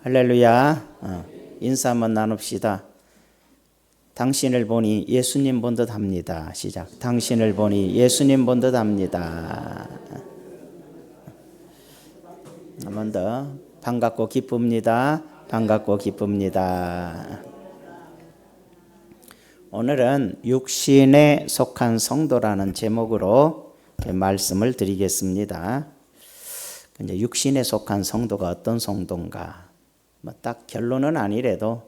할렐루야. 인사 한번 나눕시다. 당신을 보니 예수님 본 듯 합니다. 시작. 당신을 보니 예수님 본 듯 합니다. 한 번 더. 반갑고 기쁩니다. 반갑고 기쁩니다. 오늘은 육신에 속한 성도라는 제목으로 말씀을 드리겠습니다. 이제 육신에 속한 성도가 어떤 성도인가? 딱 결론은 아니래도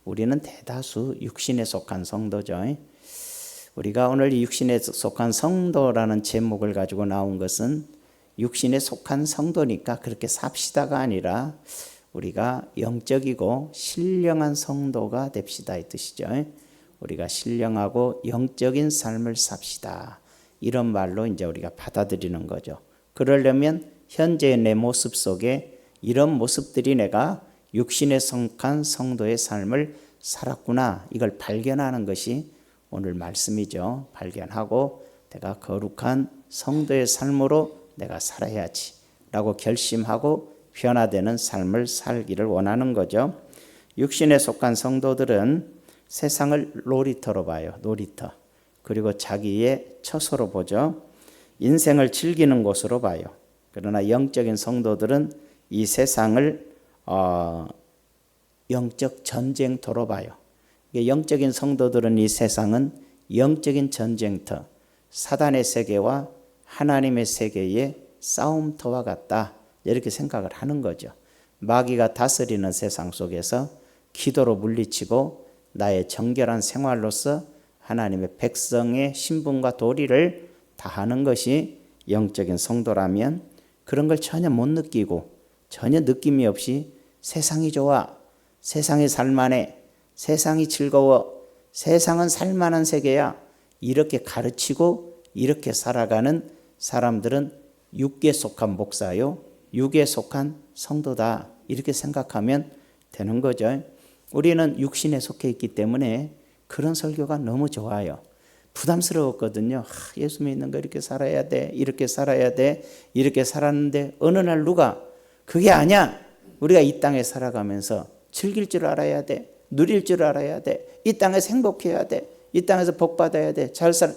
우리는 대다수 육신에 속한 성도죠. 우리가 오늘 육신에 속한 성도라는 제목을 가지고 나온 것은 육신에 속한 성도니까 그렇게 삽시다가 아니라 우리가 영적이고 신령한 성도가 됩시다 이 뜻이죠. 우리가 신령하고 영적인 삶을 삽시다. 이런 말로 이제 우리가 받아들이는 거죠. 그러려면 현재의 내 모습 속에 이런 모습들이 내가 육신에 속한 성도의 삶을 살았구나. 이걸 발견하는 것이 오늘 말씀이죠. 발견하고 내가 거룩한 성도의 삶으로 내가 살아야지 라고 결심하고 변화되는 삶을 살기를 원하는 거죠. 육신에 속한 성도들은 세상을 놀이터로 봐요. 놀이터. 그리고 자기의 처소로 보죠. 인생을 즐기는 곳으로 봐요. 그러나 영적인 성도들은 이 세상을 영적 전쟁터로 봐요. 영적인 성도들은 이 세상은 영적인 전쟁터, 사단의 세계와 하나님의 세계의 싸움터와 같다. 이렇게 생각을 하는 거죠. 마귀가 다스리는 세상 속에서 기도로 물리치고 나의 정결한 생활로서 하나님의 백성의 신분과 도리를 다하는 것이 영적인 성도라면 그런 걸 전혀 못 느끼고 전혀 느낌이 없이 세상이 좋아, 세상이 살만해, 세상이 즐거워, 세상은 살만한 세계야 이렇게 가르치고 이렇게 살아가는 사람들은 육에 속한 목사요, 육에 속한 성도다 이렇게 생각하면 되는 거죠. 우리는 육신에 속해 있기 때문에 그런 설교가 너무 좋아요. 부담스러웠거든요. 예수 믿는 거 이렇게 살아야 돼, 이렇게 살아야 돼, 이렇게 살았는데 어느 날 누가 그게 아니야. 우리가 이 땅에 살아가면서 즐길 줄 알아야 돼, 누릴 줄 알아야 돼, 이 땅에서 행복해야 돼, 이 땅에서 복 받아야 돼, 잘 살.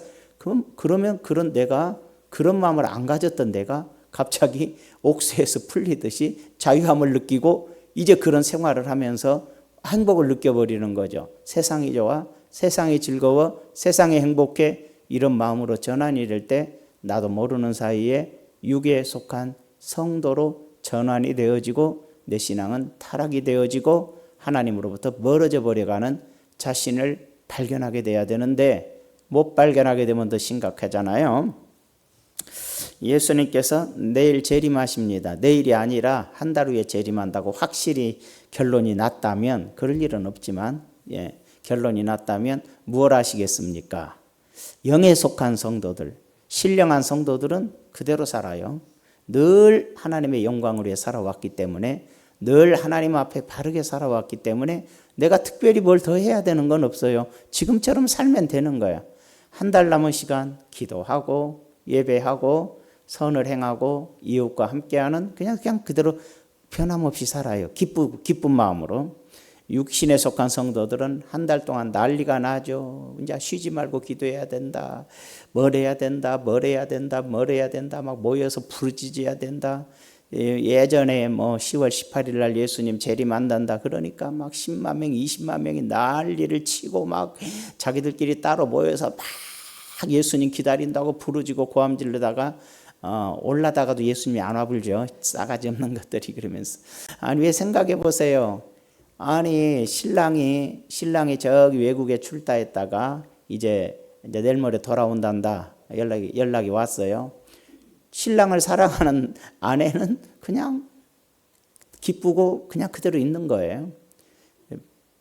그러면 그런 내가 그런 마음을 안 가졌던 내가 갑자기 옥새에서 풀리듯이 자유함을 느끼고 이제 그런 생활을 하면서 행복을 느껴버리는 거죠. 세상이 좋아, 세상이 즐거워, 세상이 행복해 이런 마음으로 전환이 될 때 나도 모르는 사이에 육에 속한 성도로 전환이 되어지고 내 신앙은 타락이 되어지고 하나님으로부터 멀어져 버려가는 자신을 발견하게 돼야 되는데 못 발견하게 되면 더 심각하잖아요. 예수님께서 내일 재림하십니다. 내일이 아니라 한 달 후에 재림한다고 확실히 결론이 났다면 그럴 일은 없지만 결론이 났다면 무엇 하시겠습니까? 영에 속한 성도들, 신령한 성도들은 그대로 살아요. 늘 하나님의 영광을 위해 살아왔기 때문에 늘 하나님 앞에 바르게 살아왔기 때문에 내가 특별히 뭘 더 해야 되는 건 없어요. 지금처럼 살면 되는 거야. 한 달 남은 시간 기도하고 예배하고 선을 행하고 이웃과 함께하는 그냥 그대로 변함없이 살아요. 기쁜 마음으로. 육신에 속한 성도들은 한 달 동안 난리가 나죠. 이제 쉬지 말고 기도해야 된다. 뭘 해야 된다. 뭘 해야 된다. 뭘 해야 된다. 막 모여서 부르짖어야 된다. 예전에 10월 18일 날 예수님 재림한단다. 그러니까 막 10만 명, 20만 명이 난리를 치고 막 자기들끼리 따로 모여서 막 예수님 기다린다고 부르짖고 고함 지르다가 올라다가도 예수님이 안 와불죠. 싸가지 없는 것들이. 그러면서 아니 왜 생각해 보세요. 아니 신랑이 저기 외국에 출타했다가 이제 내일 모레 돌아온단다. 연락이 왔어요. 신랑을 사랑하는 아내는 그냥 기쁘고 그냥 그대로 있는 거예요.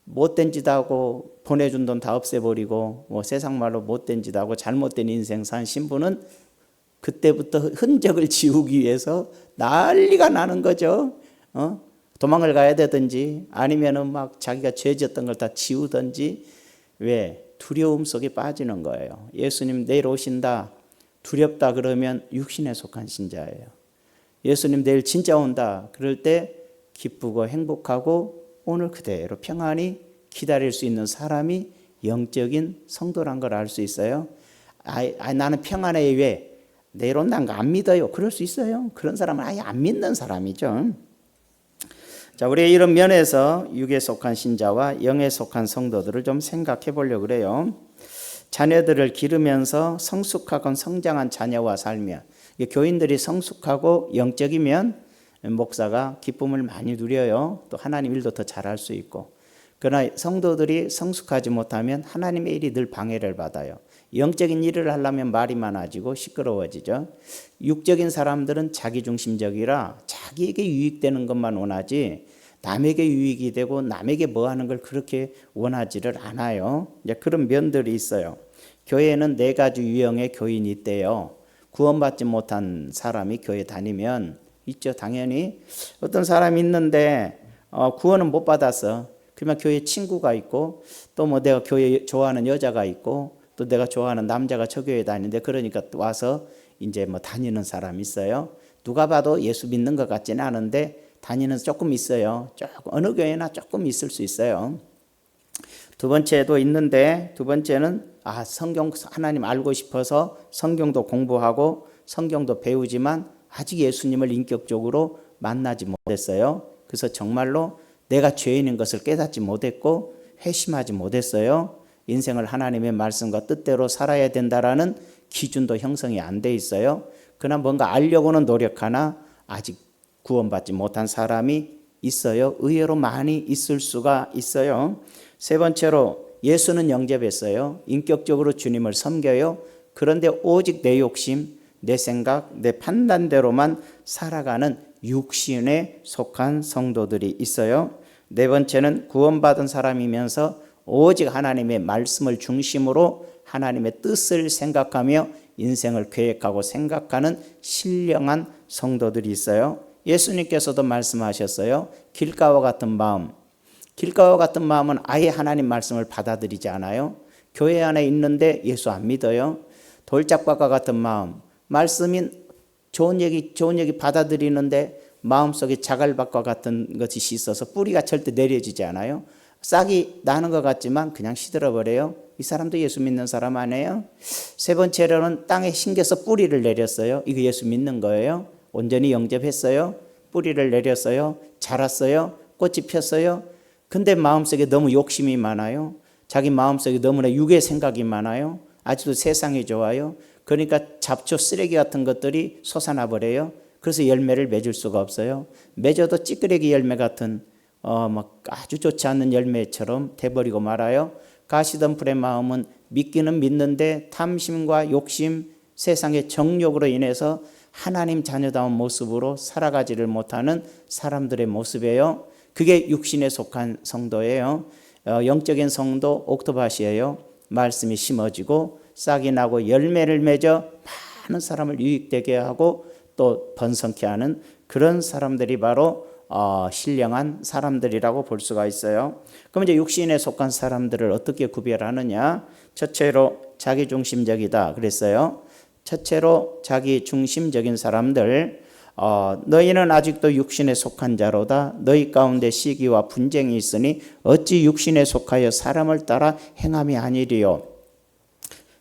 못된 짓 하고 보내준 돈 다 없애버리고 세상 말로 못된 짓 하고 잘못된 인생 산 신부는 그때부터 흔적을 지우기 위해서 난리가 나는 거죠. 도망을 가야 되든지 아니면은 막 자기가 죄졌던 걸 다 지우든지. 왜? 두려움 속에 빠지는 거예요. 예수님 내일 오신다. 두렵다 그러면 육신에 속한 신자예요. 예수님 내일 진짜 온다. 그럴 때 기쁘고 행복하고 오늘 그대로 평안히 기다릴 수 있는 사람이 영적인 성도란 걸 알 수 있어요. 나는 평안해, 왜? 내일 온다는 거 안 믿어요. 그럴 수 있어요. 그런 사람은 아예 안 믿는 사람이죠. 자, 우리 이런 면에서 육에 속한 신자와 영에 속한 성도들을 좀 생각해 보려고 그래요. 자녀들을 기르면서 성숙하고 성장한 자녀와 살며, 교인들이 성숙하고 영적이면 목사가 기쁨을 많이 누려요. 또 하나님 일도 더 잘할 수 있고. 그러나 성도들이 성숙하지 못하면 하나님의 일이 늘 방해를 받아요. 영적인 일을 하려면 말이 많아지고 시끄러워지죠. 육적인 사람들은 자기중심적이라 자기에게 유익되는 것만 원하지 남에게 유익이 되고 남에게 뭐 하는 걸 그렇게 원하지를 않아요. 이제 그런 면들이 있어요. 교회에는 4가지 유형의 교인이 있대요. 구원받지 못한 사람이 교회 다니면 있죠. 당연히 어떤 사람이 있는데 구원은 못 받았어. 그러면 교회 친구가 있고 또 뭐 내가 교회 좋아하는 여자가 있고 또 내가 좋아하는 남자가 저 교회 다니는데 그러니까 와서 이제 뭐 다니는 사람이 있어요. 누가 봐도 예수 믿는 것 같지는 않은데 다니는 조금 있어요. 조금 어느 교회나 조금 있을 수 있어요. 두 번째도 있는데 두 번째는 성경 하나님 알고 싶어서 성경도 공부하고 성경도 배우지만 아직 예수님을 인격적으로 만나지 못했어요. 그래서 정말로 내가 죄인인 것을 깨닫지 못했고 회심하지 못했어요. 인생을 하나님의 말씀과 뜻대로 살아야 된다라는 기준도 형성이 안 돼 있어요. 그러나 뭔가 알려고는 노력하나 아직 구원받지 못한 사람이 있어요. 의외로 많이 있을 수가 있어요. 세 번째로 예수는 영접했어요. 인격적으로 주님을 섬겨요. 그런데 오직 내 욕심, 내 생각, 내 판단대로만 살아가는 육신에 속한 성도들이 있어요. 네 번째는 구원받은 사람이면서 오직 하나님의 말씀을 중심으로 하나님의 뜻을 생각하며 인생을 계획하고 생각하는 신령한 성도들이 있어요. 예수님께서도 말씀하셨어요. 길가와 같은 마음. 길가와 같은 마음은 아예 하나님 말씀을 받아들이지 않아요. 교회 안에 있는데 예수 안 믿어요. 돌짝밭과 같은 마음. 말씀인 좋은 얘기 받아들이는데 마음속에 자갈밭과 같은 것이 있어서 뿌리가 절대 내려지지 않아요. 싹이 나는 것 같지만 그냥 시들어버려요. 이 사람도 예수 믿는 사람 아니에요? 세 번째로는 땅에 심겨서 뿌리를 내렸어요. 이거 예수 믿는 거예요. 온전히 영접했어요. 뿌리를 내렸어요. 자랐어요. 꽃이 폈어요. 근데 마음속에 너무 욕심이 많아요. 자기 마음속에 너무나 육의 생각이 많아요. 아직도 세상이 좋아요. 그러니까 잡초 쓰레기 같은 것들이 솟아나 버려요. 그래서 열매를 맺을 수가 없어요. 맺어도 찌끄레기 열매 같은 아주 좋지 않은 열매처럼 돼버리고 말아요. 가시덤불의 마음은 믿기는 믿는데 탐심과 욕심, 세상의 정욕으로 인해서 하나님 자녀다운 모습으로 살아가지를 못하는 사람들의 모습이에요. 그게 육신에 속한 성도예요. 영적인 성도 옥토밭이에요. 말씀이 심어지고 싹이 나고 열매를 맺어 많은 사람을 유익되게 하고 또 번성케 하는 그런 사람들이 바로 신령한 사람들이라고 볼 수가 있어요. 그럼 이제 육신에 속한 사람들을 어떻게 구별하느냐? 첫째로 자기중심적이다 그랬어요. 첫째로 자기중심적인 사람들, 너희는 아직도 육신에 속한 자로다. 너희 가운데 시기와 분쟁이 있으니 어찌 육신에 속하여 사람을 따라 행함이 아니리요.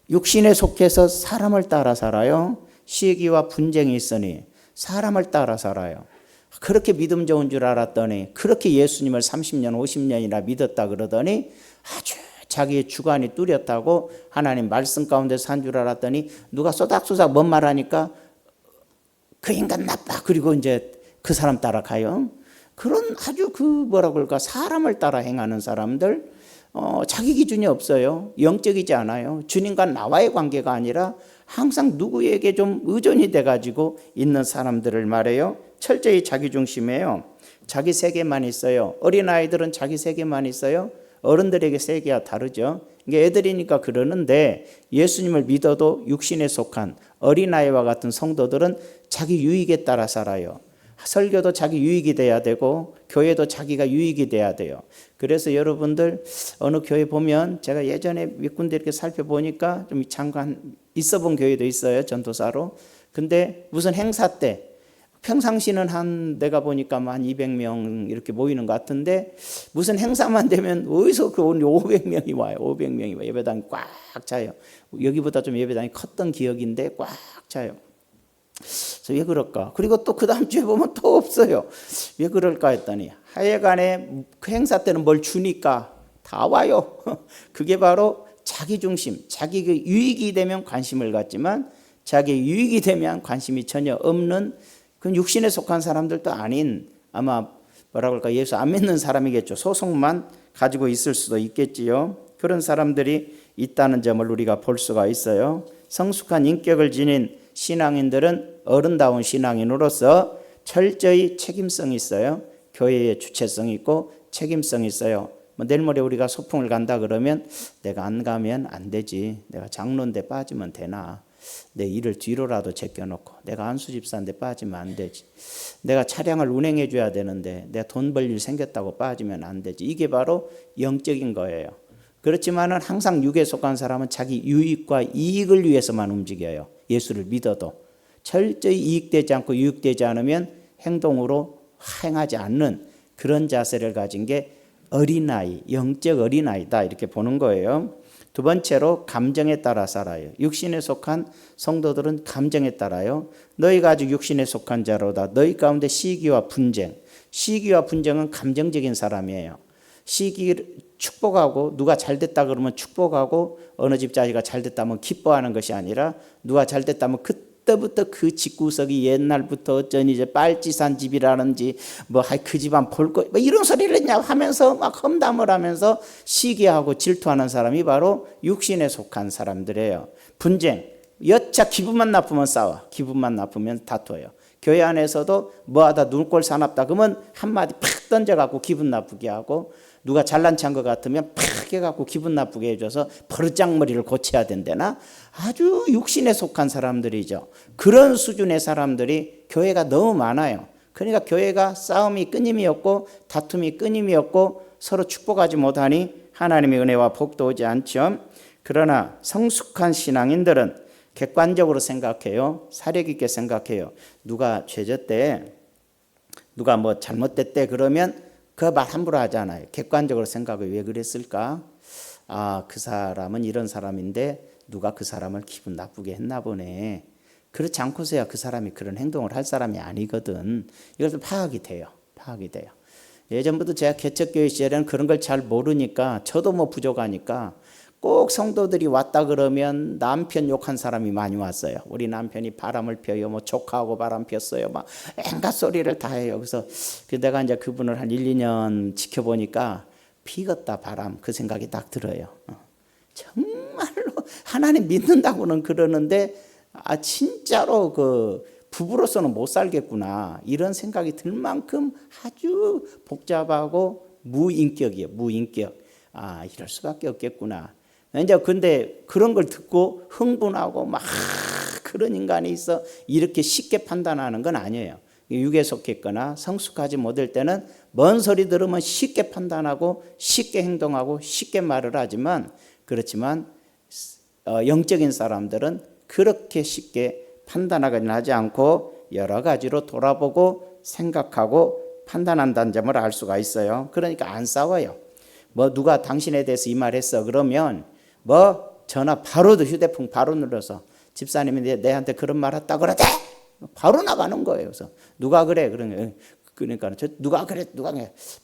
육신에 속해서 사람을 따라 살아요. 시기와 분쟁이 있으니 사람을 따라 살아요. 그렇게 믿음 좋은 줄 알았더니 그렇게 예수님을 30년 50년이나 믿었다 그러더니 아주 자기의 주관이 뚜렷하고 하나님 말씀 가운데 산 줄 알았더니 누가 쏘닥쏘닥 뭔 말하니까 그 인간 나빠 그리고 이제 그 사람 따라가요. 그런 아주 뭐라고 할까 사람을 따라 행하는 사람들, 자기 기준이 없어요. 영적이지 않아요. 주님과 나와의 관계가 아니라 항상 누구에게 좀 의존이 돼가지고 있는 사람들을 말해요. 철저히 자기중심이에요. 자기 세계만 있어요. 어린아이들은 자기 세계만 있어요. 어른들에게 세계가 다르죠. 이게 애들이니까 그러는데 예수님을 믿어도 육신에 속한 어린아이와 같은 성도들은 자기 유익에 따라 살아요. 설교도 자기 유익이 돼야 되고 교회도 자기가 유익이 돼야 돼요. 그래서 여러분들 어느 교회 보면 제가 예전에 몇 군데 이렇게 살펴보니까 좀 잠깐 있어 본 교회도 있어요. 전도사로. 근데 무슨 행사 때 평상시는 내가 보니까 한 200명 이렇게 모이는 것 같은데 무슨 행사만 되면 어디서 그 500명이 와요. 500명이 와요. 예배당이 꽉 차요. 여기보다 좀 예배당이 컸던 기억인데 꽉 차요. 그래서 왜 그럴까? 그리고 또 그 다음 주에 보면 또 없어요. 왜 그럴까 했더니 하여간에 그 행사 때는 뭘 주니까 다 와요. 그게 바로 자기 중심, 자기 그 유익이 되면 관심을 갖지만 자기 유익이 되면 관심이 전혀 없는 그 육신에 속한 사람들도 아닌 아마 뭐라고 할까 예수 안 믿는 사람이겠죠. 소속만 가지고 있을 수도 있겠지요. 그런 사람들이 있다는 점을 우리가 볼 수가 있어요. 성숙한 인격을 지닌 신앙인들은 어른다운 신앙인으로서 철저히 책임성이 있어요. 교회의 주체성이 있고 책임성이 있어요. 내일 모레 우리가 소풍을 간다 그러면 내가 안 가면 안 되지. 내가 장로인데 빠지면 되나. 내 일을 뒤로라도 제껴놓고 내가 안수집사인데 빠지면 안 되지. 내가 차량을 운행해 줘야 되는데 내가 돈 벌 일 생겼다고 빠지면 안 되지. 이게 바로 영적인 거예요. 그렇지만은 항상 육에 속한 사람은 자기 유익과 이익을 위해서만 움직여요. 예수를 믿어도 철저히 이익되지 않고 유익되지 않으면 행동으로 행하지 않는 그런 자세를 가진 게 어린아이, 영적 어린아이다 이렇게 보는 거예요. 두 번째로 감정에 따라 살아요. 육신에 속한 성도들은 감정에 따라요. 너희가 아직 육신에 속한 자로다. 너희 가운데 시기와 분쟁. 시기와 분쟁은 감정적인 사람이에요. 시기 축복하고 누가 잘됐다 그러면 축복하고 어느 집 자기가 잘됐다면 기뻐하는 것이 아니라 누가 잘됐다면 그때부터 그 집구석이 옛날부터 어쩌니 이제 빨치산 집이라는지 그 집안 볼 거 뭐 이런 소리를 했냐 하면서 막 험담을 하면서 시기하고 질투하는 사람이 바로 육신에 속한 사람들이에요. 분쟁, 여차 기분만 나쁘면 싸워. 기분만 나쁘면 다퉈요. 교회 안에서도 뭐하다 눈꼴 사납다 그러면 한마디 팍 던져갖고 기분 나쁘게 하고 누가 잘난 체한 것 같으면 팍 해갖고 기분 나쁘게 해줘서 버르장머리를 고쳐야 된다나 아주 육신에 속한 사람들이죠. 그런 수준의 사람들이 교회가 너무 많아요. 그러니까 교회가 싸움이 끊임이 없고 다툼이 끊임이 없고 서로 축복하지 못하니 하나님의 은혜와 복도 오지 않죠. 그러나 성숙한 신앙인들은 객관적으로 생각해요. 사려 깊게 생각해요. 누가 죄졌대, 누가 뭐 잘못됐대 그러면 그 말 함부로 하잖아요. 객관적으로 생각해. 왜 그랬을까? 아, 그 사람은 이런 사람인데 누가 그 사람을 기분 나쁘게 했나 보네. 그렇지 않고서야 그 사람이 그런 행동을 할 사람이 아니거든. 이것도 파악이 돼요. 파악이 돼요. 예전부터 제가 개척교회 시절에는 그런 걸 잘 모르니까 저도 뭐 부족하니까 꼭 성도들이 왔다 그러면 남편 욕한 사람이 많이 왔어요. 우리 남편이 바람을 펴요. 뭐 조카하고 바람 폈어요. 막 앵가 소리를 다 해요. 그래서 내가 이제 그분을 한 1, 2년 지켜보니까 피겠다 바람 그 생각이 딱 들어요. 정말로 하나님 믿는다고는 그러는데 진짜로 그 부부로서는 못 살겠구나 이런 생각이 들 만큼 아주 복잡하고 무인격이에요. 무인격. 이럴 수밖에 없겠구나. 이제 근데 그런 걸 듣고 흥분하고 막 그런 인간이 있어 이렇게 쉽게 판단하는 건 아니에요. 육에 속했거나 성숙하지 못할 때는 먼 소리 들으면 쉽게 판단하고 쉽게 행동하고 쉽게 말을 하지만 그렇지만 영적인 사람들은 그렇게 쉽게 판단하거나 하지 않고 여러 가지로 돌아보고 생각하고 판단한다는 점을 알 수가 있어요. 그러니까 안 싸워요. 뭐 누가 당신에 대해서 이 말 했어 그러면 전화 바로 휴대폰 바로 눌러서 집사님이 내한테 그런 말 했다 그러대 바로 나가는 거예요. 그래서 누가 그래 그러니까 누가 그래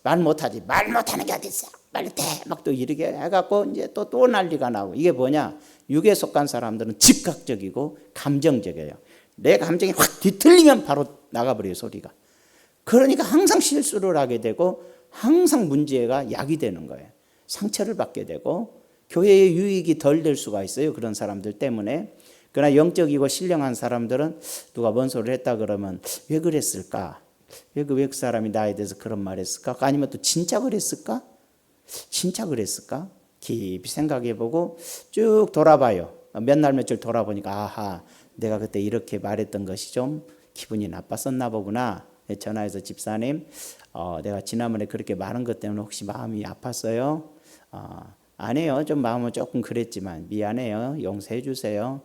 말 못하지 말 못하는 게 어딨어 빨리 대 막 또 이렇게 해갖고 이제 또 난리가 나고 이게 뭐냐 육에 속한 사람들은 즉각적이고 감정적이에요. 내 감정이 확 뒤틀리면 바로 나가버려요 소리가. 그러니까 항상 실수를 하게 되고 항상 문제가 야기되는 거예요. 상처를 받게 되고 교회의 유익이 덜 될 수가 있어요. 그런 사람들 때문에. 그러나 영적이고 신령한 사람들은 누가 뭔 소리를 했다 그러면 왜 그랬을까? 왜 그 사람이 나에 대해서 그런 말 했을까? 아니면 또 진짜 그랬을까? 진짜 그랬을까? 깊이 생각해보고 쭉 돌아봐요. 몇 날 며칠 돌아보니까 아하 내가 그때 이렇게 말했던 것이 좀 기분이 나빴었나 보구나. 전화해서 집사님 내가 지난번에 그렇게 말한 것 때문에 혹시 마음이 아팠어요? 아니에요. 좀 마음은 조금 그랬지만 미안해요. 용서해 주세요.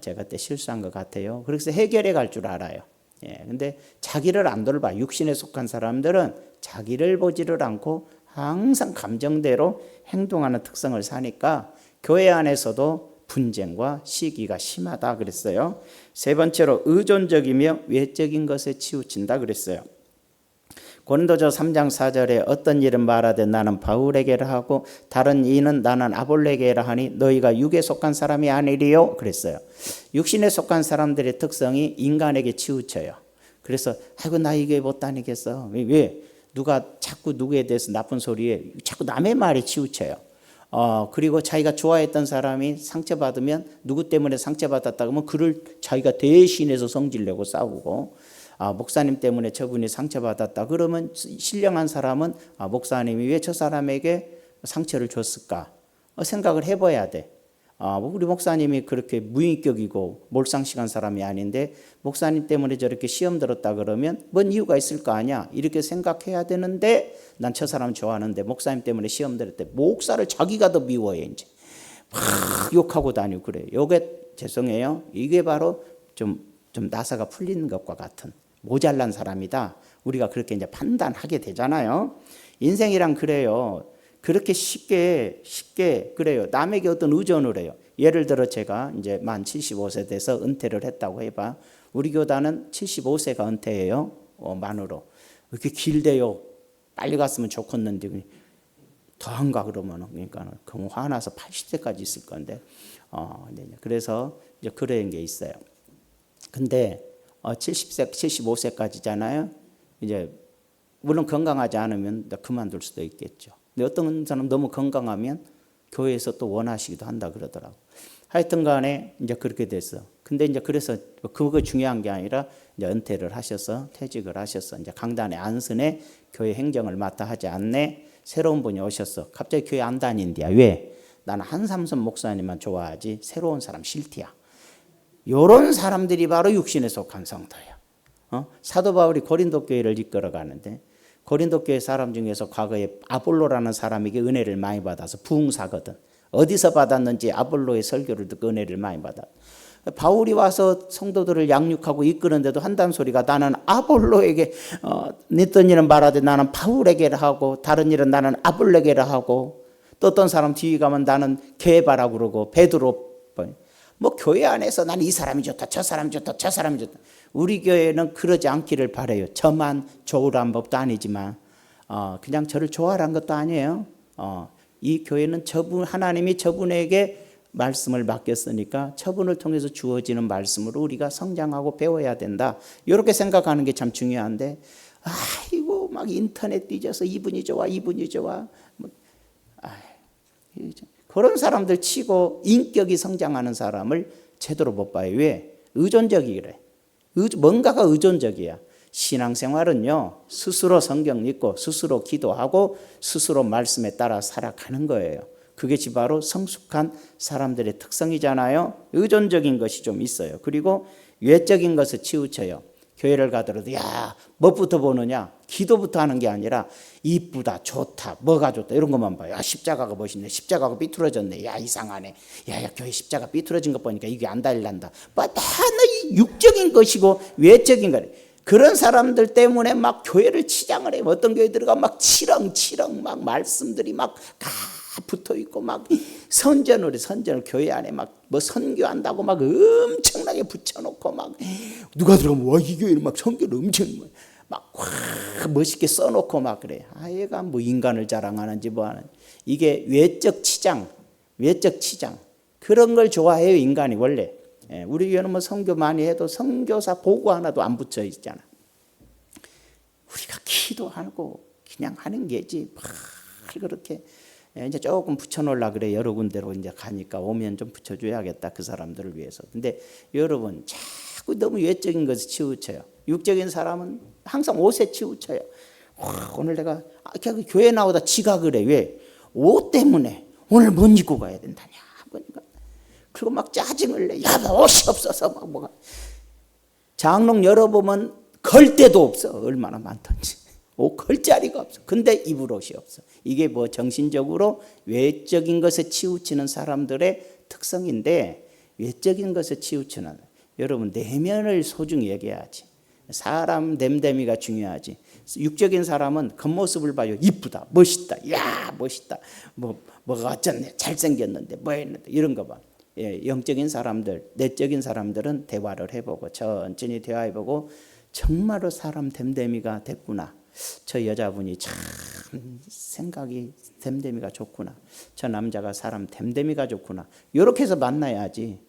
제가 그때 실수한 것 같아요. 그래서 해결해 갈 줄 알아요. 예, 근데 자기를 안 돌봐. 육신에 속한 사람들은 자기를 보지를 않고 항상 감정대로 행동하는 특성을 사니까 교회 안에서도 분쟁과 시기가 심하다 그랬어요. 세 번째로 의존적이며 외적인 것에 치우친다 그랬어요. 고린도서 3장 4절에 어떤 일은 말하되 나는 바울에게라 하고 다른 이는 나는 아볼레게라 하니 너희가 육에 속한 사람이 아니리요 그랬어요. 육신에 속한 사람들의 특성이 인간에게 치우쳐요. 그래서 아이고 나 이게 못 다니겠어. 왜? 누가 자꾸 누구에 대해서 나쁜 소리에 자꾸 남의 말에 치우쳐요. 그리고 자기가 좋아했던 사람이 상처받으면 누구 때문에 상처받았다 그러면 그를 자기가 대신해서 성질내고 싸우고, 목사님 때문에 저분이 상처받았다 그러면 신령한 사람은 목사님이 왜 저 사람에게 상처를 줬을까 생각을 해봐야 돼. 우리 목사님이 그렇게 무인격이고 몰상식한 사람이 아닌데 목사님 때문에 저렇게 시험 들었다 그러면 뭔 이유가 있을 거 아니야 이렇게 생각해야 되는데, 난 저 사람 좋아하는데 목사님 때문에 시험 들었대. 목사를 자기가 더 미워해. 이제 막 욕하고 다니고 그래요. 요게 죄송해요, 이게 바로 좀 나사가 풀리는 것과 같은 모자란 사람이다. 우리가 그렇게 이제 판단하게 되잖아요. 인생이란 그래요. 그렇게 쉽게 그래요. 남에게 어떤 의존을 해요. 예를 들어 제가 이제 만 75세 돼서 은퇴를 했다고 해봐. 우리 교단은 75세가 은퇴예요. 만으로. 이렇게 길대요. 빨리 갔으면 좋겠는데 더한가 그러면은, 그러니까 그럼 화나서 80세까지 있을 건데. 그래서 이제 그런 게 있어요. 근데 70세, 75세까지잖아요. 이제 물론 건강하지 않으면 그만둘 수도 있겠죠. 근데 어떤 사람 너무 건강하면 교회에서 또 원하시기도 한다 그러더라고. 하여튼 간에 이제 그렇게 됐어. 근데 이제 그래서 그거 중요한 게 아니라 이제 은퇴를 하셔서 퇴직을 하셔서 이제 강단에 안선에 교회 행정을 맡아 하지 않네. 새로운 분이 오셨어. 갑자기 교회 안 다닌디야. 왜? 나는 한삼선 목사님만 좋아하지 새로운 사람 싫디야. 요런 사람들이 바로 육신에 속한 성도예요. 사도 바울이 고린도 교회를 이끌어 가는데 고린도 교회 사람 중에서 과거에 아볼로라는 사람에게 은혜를 많이 받아서 부흥사거든. 어디서 받았는지 아볼로의 설교를 듣고 은혜를 많이 받아. 바울이 와서 성도들을 양육하고 이끄는데도 한다는 소리가 나는 아볼로에게 어떤 일은 말하되 나는 바울에게라 하고 다른 일은 나는 아볼로에게라 하고, 또 어떤 사람 뒤에 가면 나는 게바라고 그러고 베드로, 뭐 교회 안에서 나는 이 사람이 좋다 저 사람이 좋다 저 사람이 좋다. 우리 교회는 그러지 않기를 바라요. 저만 좋으란 법도 아니지만 그냥 저를 좋아하란 것도 아니에요. 이 교회는 저분, 하나님이 저분에게 말씀을 맡겼으니까 저분을 통해서 주어지는 말씀으로 우리가 성장하고 배워야 된다. 이렇게 생각하는 게 참 중요한데, 아이고 막 인터넷 뒤져서 이분이 좋아 이분이 좋아, 그런 사람들 치고 인격이 성장하는 사람을 제대로 못 봐요. 왜? 의존적이래. 뭔가가 의존적이야. 신앙생활은요, 스스로 성경 읽고 스스로 기도하고 스스로 말씀에 따라 살아가는 거예요. 그게 바로 성숙한 사람들의 특성이잖아요. 의존적인 것이 좀 있어요. 그리고 외적인 것을 치우쳐요. 교회를 가더라도 야 뭐부터 보느냐, 기도부터 하는 게 아니라 이쁘다 좋다 뭐가 좋다 이런 것만 봐요. 야 십자가가 멋있네, 십자가가 삐뚤어졌네, 야 이상하네, 야 교회 십자가 삐뚤어진 거 보니까 이게 안 달린다. 다 육적인 것이고 외적인 거래. 그런 사람들 때문에 막 교회를 치장을 해요. 어떤 교회 들어가 막 치렁치렁 막 말씀들이 막 붙어 있고 막 선전을 교회 안에 막 뭐 선교한다고 막 엄청나게 붙여놓고 막 누가 들어가면 와 이 교회는 막 선교를 엄청 막 멋있게 써놓고 막 그래. 얘가 뭐 인간을 자랑하는지 뭐 하는, 이게 외적 치장 그런 걸 좋아해요 인간이 원래. 우리 교회는 뭐 선교 많이 해도 선교사 보고 하나도 안 붙여 있잖아. 우리가 기도하고 그냥 하는 게지 막 그렇게 이제 조금 붙여놓으려 그래. 여러 군데로 이제 가니까 오면 좀 붙여줘야겠다 그 사람들을 위해서. 근데 여러분 자꾸 너무 외적인 것에 치우쳐요. 육적인 사람은 항상 옷에 치우쳐요. 오늘 내가 교회 나오다 지가 그래. 왜? 옷 때문에 오늘 뭔 입고 가야 된다냐. 그러니까 그리고 막 짜증을 내. 야, 옷이 없어서 막 뭐가. 장롱 열어보면 걸 데도 없어. 얼마나 많던지. 옷 걸 자리가 없어. 근데 입을 옷이 없어. 이게 뭐 정신적으로 외적인 것에 치우치는 사람들의 특성인데, 외적인 것에 치우치는, 여러분 내면을 소중히 여겨야지. 사람 됨됨이가 중요하지. 육적인 사람은 겉모습을 봐요. 이쁘다, 멋있다, 야 멋있다, 뭐가 어쩌네, 잘생겼는데 뭐 했는데 이런 거 봐. 예, 영적인 사람들, 내적인 사람들은 대화를 해보고 천천히 대화해보고 정말로 사람 됨됨이가 됐구나. 저 여자분이 참 생각이 됨됨이가 좋구나. 저 남자가 사람 됨됨이가 좋구나. 이렇게 해서 만나야지.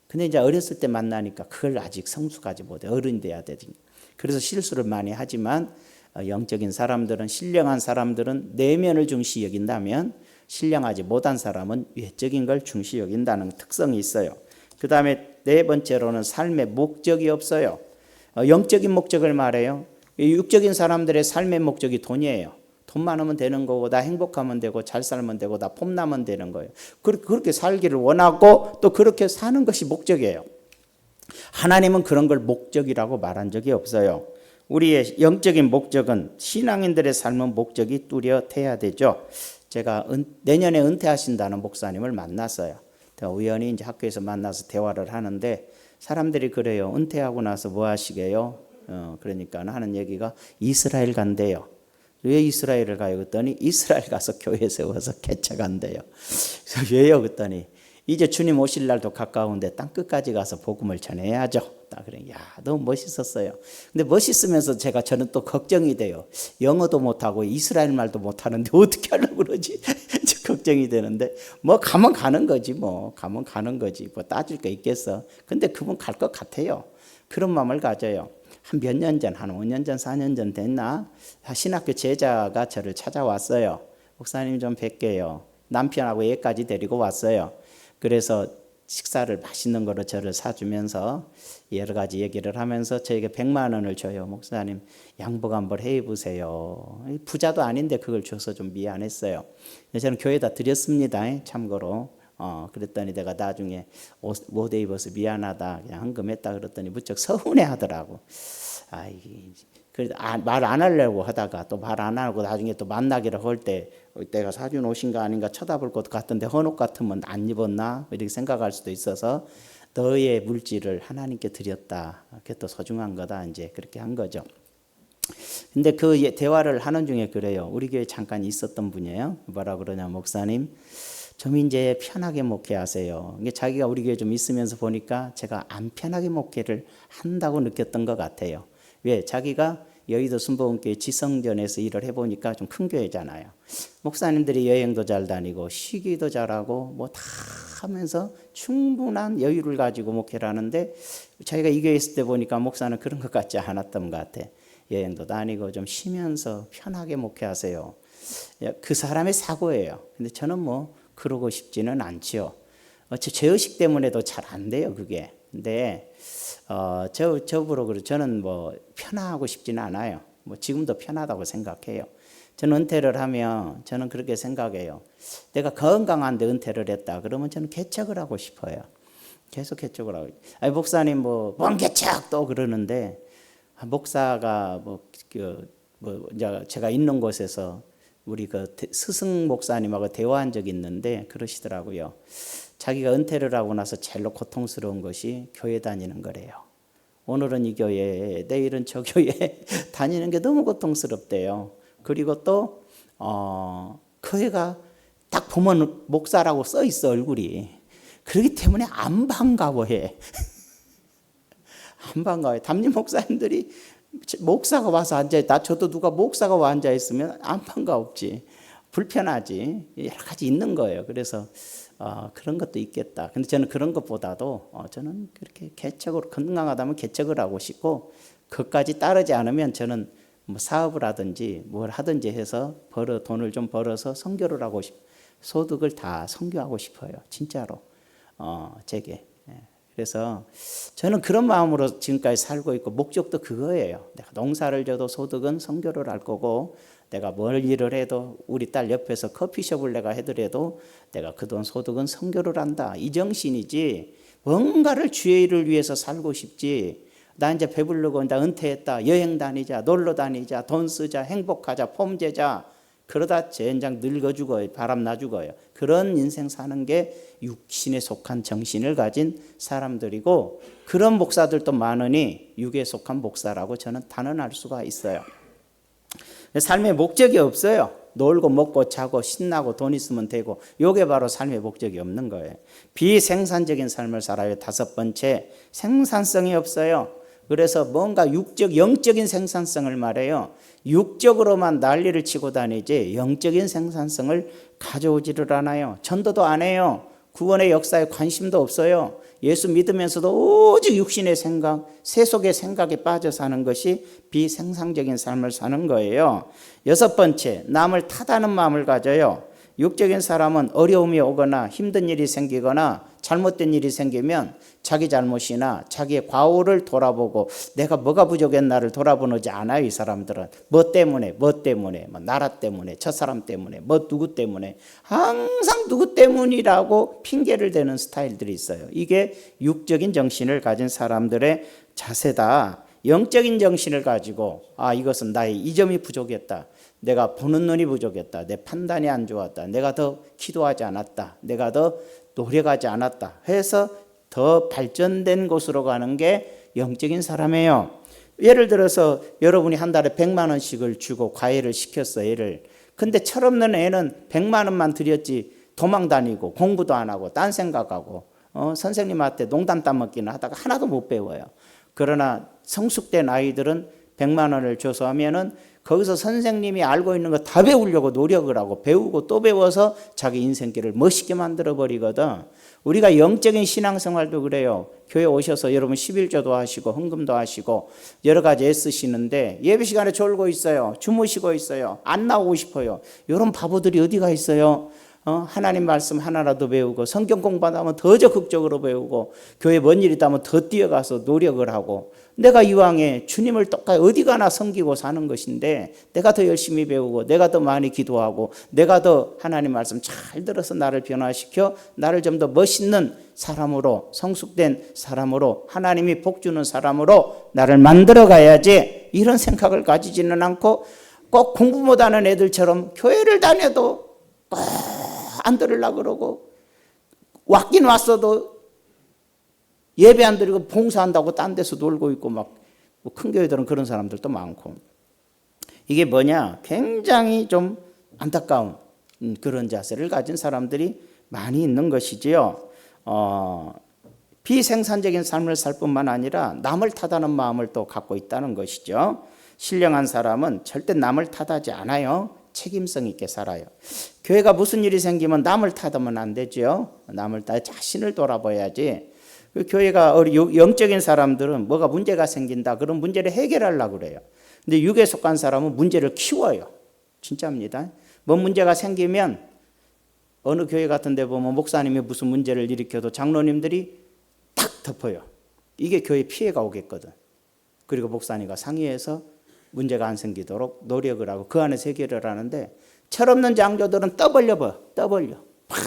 근데 이제 어렸을 때 만나니까 그걸 아직 성숙하지 못해. 어른이 돼야 되지. 그래서 실수를 많이 하지만 영적인 사람들은, 신령한 사람들은 내면을 중시 여긴다면 신령하지 못한 사람은 외적인 걸 중시 여긴다는 특성이 있어요. 그 다음에 네 번째로는 삶의 목적이 없어요. 영적인 목적을 말해요. 육적인 사람들의 삶의 목적이 돈이에요. 돈 많으면 되는 거고, 나 행복하면 되고, 잘 살면 되고, 나 폼나면 되는 거예요. 그렇게 살기를 원하고 또 그렇게 사는 것이 목적이에요. 하나님은 그런 걸 목적이라고 말한 적이 없어요. 우리의 영적인 목적은, 신앙인들의 삶은 목적이 뚜렷해야 되죠. 제가 내년에 은퇴하신다는 목사님을 만났어요. 우연히 이제 학교에서 만나서 대화를 하는데 사람들이 그래요. 은퇴하고 나서 뭐 하시게요? 그러니까 하는 얘기가 이스라엘 간대요. 왜 이스라엘을 가요? 그랬더니 이스라엘 가서 교회 세워서 개척한대요. 그래서 왜요? 그랬더니 이제 주님 오실 날도 가까운데 땅 끝까지 가서 복음을 전해야죠. 딱 그래. 야, 너무 멋있었어요. 근데 멋있으면서 저는 또 걱정이 돼요. 영어도 못하고 이스라엘 말도 못하는데 어떻게 하려고 그러지? 걱정이 되는데 뭐 가면 가는 거지 뭐. 가면 가는 거지. 뭐 따질 거 있겠어. 근데 그분 갈 것 같아요. 그런 마음을 가져요. 한 몇 년 전, 한 5년 전, 4년 전 됐나? 신학교 제자가 저를 찾아왔어요. 목사님 좀 뵐게요. 남편하고 얘까지 데리고 왔어요. 그래서 식사를 맛있는 거로 저를 사주면서 여러 가지 얘기를 하면서 저에게 100만 원을 줘요. 목사님 양복 한번 해보세요. 부자도 아닌데 그걸 줘서 좀 미안했어요. 저는 교회에다 드렸습니다. 참고로. 그랬더니 내가 나중에 못 입어서 미안하다 그냥 헌금했다 그랬더니 무척 서운해 하더라고. 말 안 하려고 하다가 또 말 안 하고 나중에 또 만나기를 할 때 내가 사준 옷인가 아닌가 쳐다볼 것 같은데 헌옷 같으면 안 입었나 이렇게 생각할 수도 있어서 너의 물질을 하나님께 드렸다. 그게 또 소중한 거다. 이제 그렇게 한 거죠. 근데 그 대화를 하는 중에 그래요. 우리 교회 잠깐 있었던 분이에요. 뭐라 그러냐, 목사님 좀 이제 편하게 목회하세요. 이게 자기가 우리 교회 좀 있으면서 보니까 제가 안 편하게 목회를 한다고 느꼈던 것 같아요. 왜? 자기가 여의도 순복음교회 지성전에서 일을 해보니까 좀 큰 교회잖아요. 목사님들이 여행도 잘 다니고 쉬기도 잘하고 뭐 다 하면서 충분한 여유를 가지고 목회를 하는데 자기가 이 교회에 있을 때 보니까 목사는 그런 것 같지 않았던 것 같아. 여행도 다니고 좀 쉬면서 편하게 목회하세요. 그 사람의 사고예요. 근데 저는 뭐 그러고 싶지는 않지요. 죄의식 때문에도 잘 안 돼요, 그게. 근데 저부로 그래. 저는 뭐 편하고 싶지는 않아요. 뭐 지금도 편하다고 생각해요. 저는 은퇴를 하면 저는 그렇게 생각해요. 내가 건강한데 은퇴를 했다 그러면 저는 개척을 하고 싶어요. 계속 개척을 하고. 목사님 뭔 개척 또 그러는데 목사가 이제 제가 있는 곳에서 우리 그 스승 목사님하고 대화한 적이 있는데 그러시더라고요. 자기가 은퇴를 하고 나서 제일로 고통스러운 것이 교회 다니는 거래요. 오늘은 이 교회, 내일은 저 교회 다니는 게 너무 고통스럽대요. 그리고 또 교회가 딱 보면 목사라고 써 있어 얼굴이. 그렇기 때문에 안 반가워해. 안 반가워해. 담임 목사님들이 목사가 와서 앉아있다. 저도 누가 목사가 와 앉아있으면 안 반가웠지. 불편하지. 여러 가지 있는 거예요. 그래서 그런 것도 있겠다. 근데 저는 그런 것보다도 저는 그렇게 개척으로 건강하다면 개척을 하고 싶고 그것까지 따르지 않으면 저는 뭐 사업을 하든지 뭘 하든지 해서 돈을 좀 벌어서 선교를 하고 소득을 다 선교하고 싶어요. 진짜로. 제게. 그래서 저는 그런 마음으로 지금까지 살고 있고 목적도 그거예요. 내가 농사를 져도 소득은 선교를 할 거고 내가 뭘 일을 해도 우리 딸 옆에서 커피숍을 내가 해더라도 내가 그 돈 소득은 선교를 한다. 이 정신이지 뭔가를 주의 일을 위해서 살고 싶지. 나 이제 배부르고 나 은퇴했다. 여행 다니자, 놀러 다니자, 돈 쓰자, 행복하자, 폼 재자. 그러다 젠장 늙어 죽어요. 바람나 죽어요. 그런 인생 사는 게 육신에 속한 정신을 가진 사람들이고, 그런 목사들도 많으니 육에 속한 목사라고 저는 단언할 수가 있어요. 삶의 목적이 없어요. 놀고 먹고 자고 신나고 돈 있으면 되고, 이게 바로 삶의 목적이 없는 거예요. 비생산적인 삶을 살아요. 다섯 번째, 생산성이 없어요. 그래서 뭔가 육적, 영적인 생산성을 말해요. 육적으로만 난리를 치고 다니지 영적인 생산성을 가져오지를 않아요. 전도도 안 해요. 구원의 역사에 관심도 없어요. 예수 믿으면서도 오직 육신의 생각, 세속의 생각에 빠져 사는 것이 비생산적인 삶을 사는 거예요. 여섯 번째, 남을 탓하는 마음을 가져요. 육적인 사람은 어려움이 오거나 힘든 일이 생기거나 잘못된 일이 생기면 자기 잘못이나 자기의 과오를 돌아보고 내가 뭐가 부족했나를 돌아보지 않아요. 이 사람들은 뭐 때문에 뭐 나라 때문에 저 사람 때문에 뭐 누구 때문에 항상 누구 때문이라고 핑계를 대는 스타일들이 있어요. 이게 육적인 정신을 가진 사람들의 자세다. 영적인 정신을 가지고 이것은 나의 이 점이 부족했다. 내가 보는 눈이 부족했다. 내 판단이 안 좋았다. 내가 더 기도하지 않았다. 내가 더 노력하지 않았다 해서 더 발전된 곳으로 가는 게 영적인 사람이에요. 예를 들어서 여러분이 한 달에 100만 원씩을 주고 과외를 시켰어, 애를. 근데 철없는 애는 100만 원만 드렸지 도망 다니고 공부도 안 하고 딴 생각하고 선생님한테 농담 따먹기는 하다가 하나도 못 배워요. 그러나 성숙된 아이들은 100만 원을 줘서 하면은 거기서 선생님이 알고 있는 거 다 배우려고 노력을 하고 배우고 또 배워서 자기 인생길을 멋있게 만들어 버리거든. 우리가 영적인 신앙생활도 그래요. 교회 오셔서 여러분 11조도 하시고 헌금도 하시고 여러 가지 애쓰시는데 예배 시간에 졸고 있어요. 주무시고 있어요. 안 나오고 싶어요. 이런 바보들이 어디가 있어요? 하나님 말씀 하나라도 배우고 성경 공부하다 하면 더 적극적으로 배우고 교회 뭔 일이 있다면 더 뛰어가서 노력을 하고 내가 이왕에 주님을 똑같이 어디 가나 섬기고 사는 것인데 내가 더 열심히 배우고 내가 더 많이 기도하고 내가 더 하나님 말씀 잘 들어서 나를 변화시켜 나를 좀 더 멋있는 사람으로 성숙된 사람으로 하나님이 복 주는 사람으로 나를 만들어 가야지 이런 생각을 가지지는 않고 꼭 공부 못하는 애들처럼 교회를 다녀도 꼭 안 들으려고 그러고 왔긴 왔어도 예배 안 드리고 봉사한다고 딴 데서 놀고 있고 막 큰 교회들은 그런 사람들도 많고 이게 뭐냐 굉장히 좀 안타까운 그런 자세를 가진 사람들이 많이 있는 것이지요. 비생산적인 삶을 살 뿐만 아니라 남을 탓하는 마음을 또 갖고 있다는 것이죠. 신령한 사람은 절대 남을 탓하지 않아요. 책임성 있게 살아요. 교회가 무슨 일이 생기면 남을 탓하면 안 되죠. 남을 탓 자신을 돌아봐야지. 교회가 영적인 사람들은 뭐가 문제가 생긴다. 그런 문제를 해결하려고 그래요. 근데 육에 속한 사람은 문제를 키워요. 진짜입니다. 뭔 문제가 생기면 어느 교회 같은 데 보면 목사님이 무슨 문제를 일으켜도 장로님들이 탁 덮어요. 이게 교회 피해가 오겠거든. 그리고 목사님과 상의해서 문제가 안 생기도록 노력을 하고 그 안에서 해결을 하는데 철없는 장로들은 떠벌려. 팍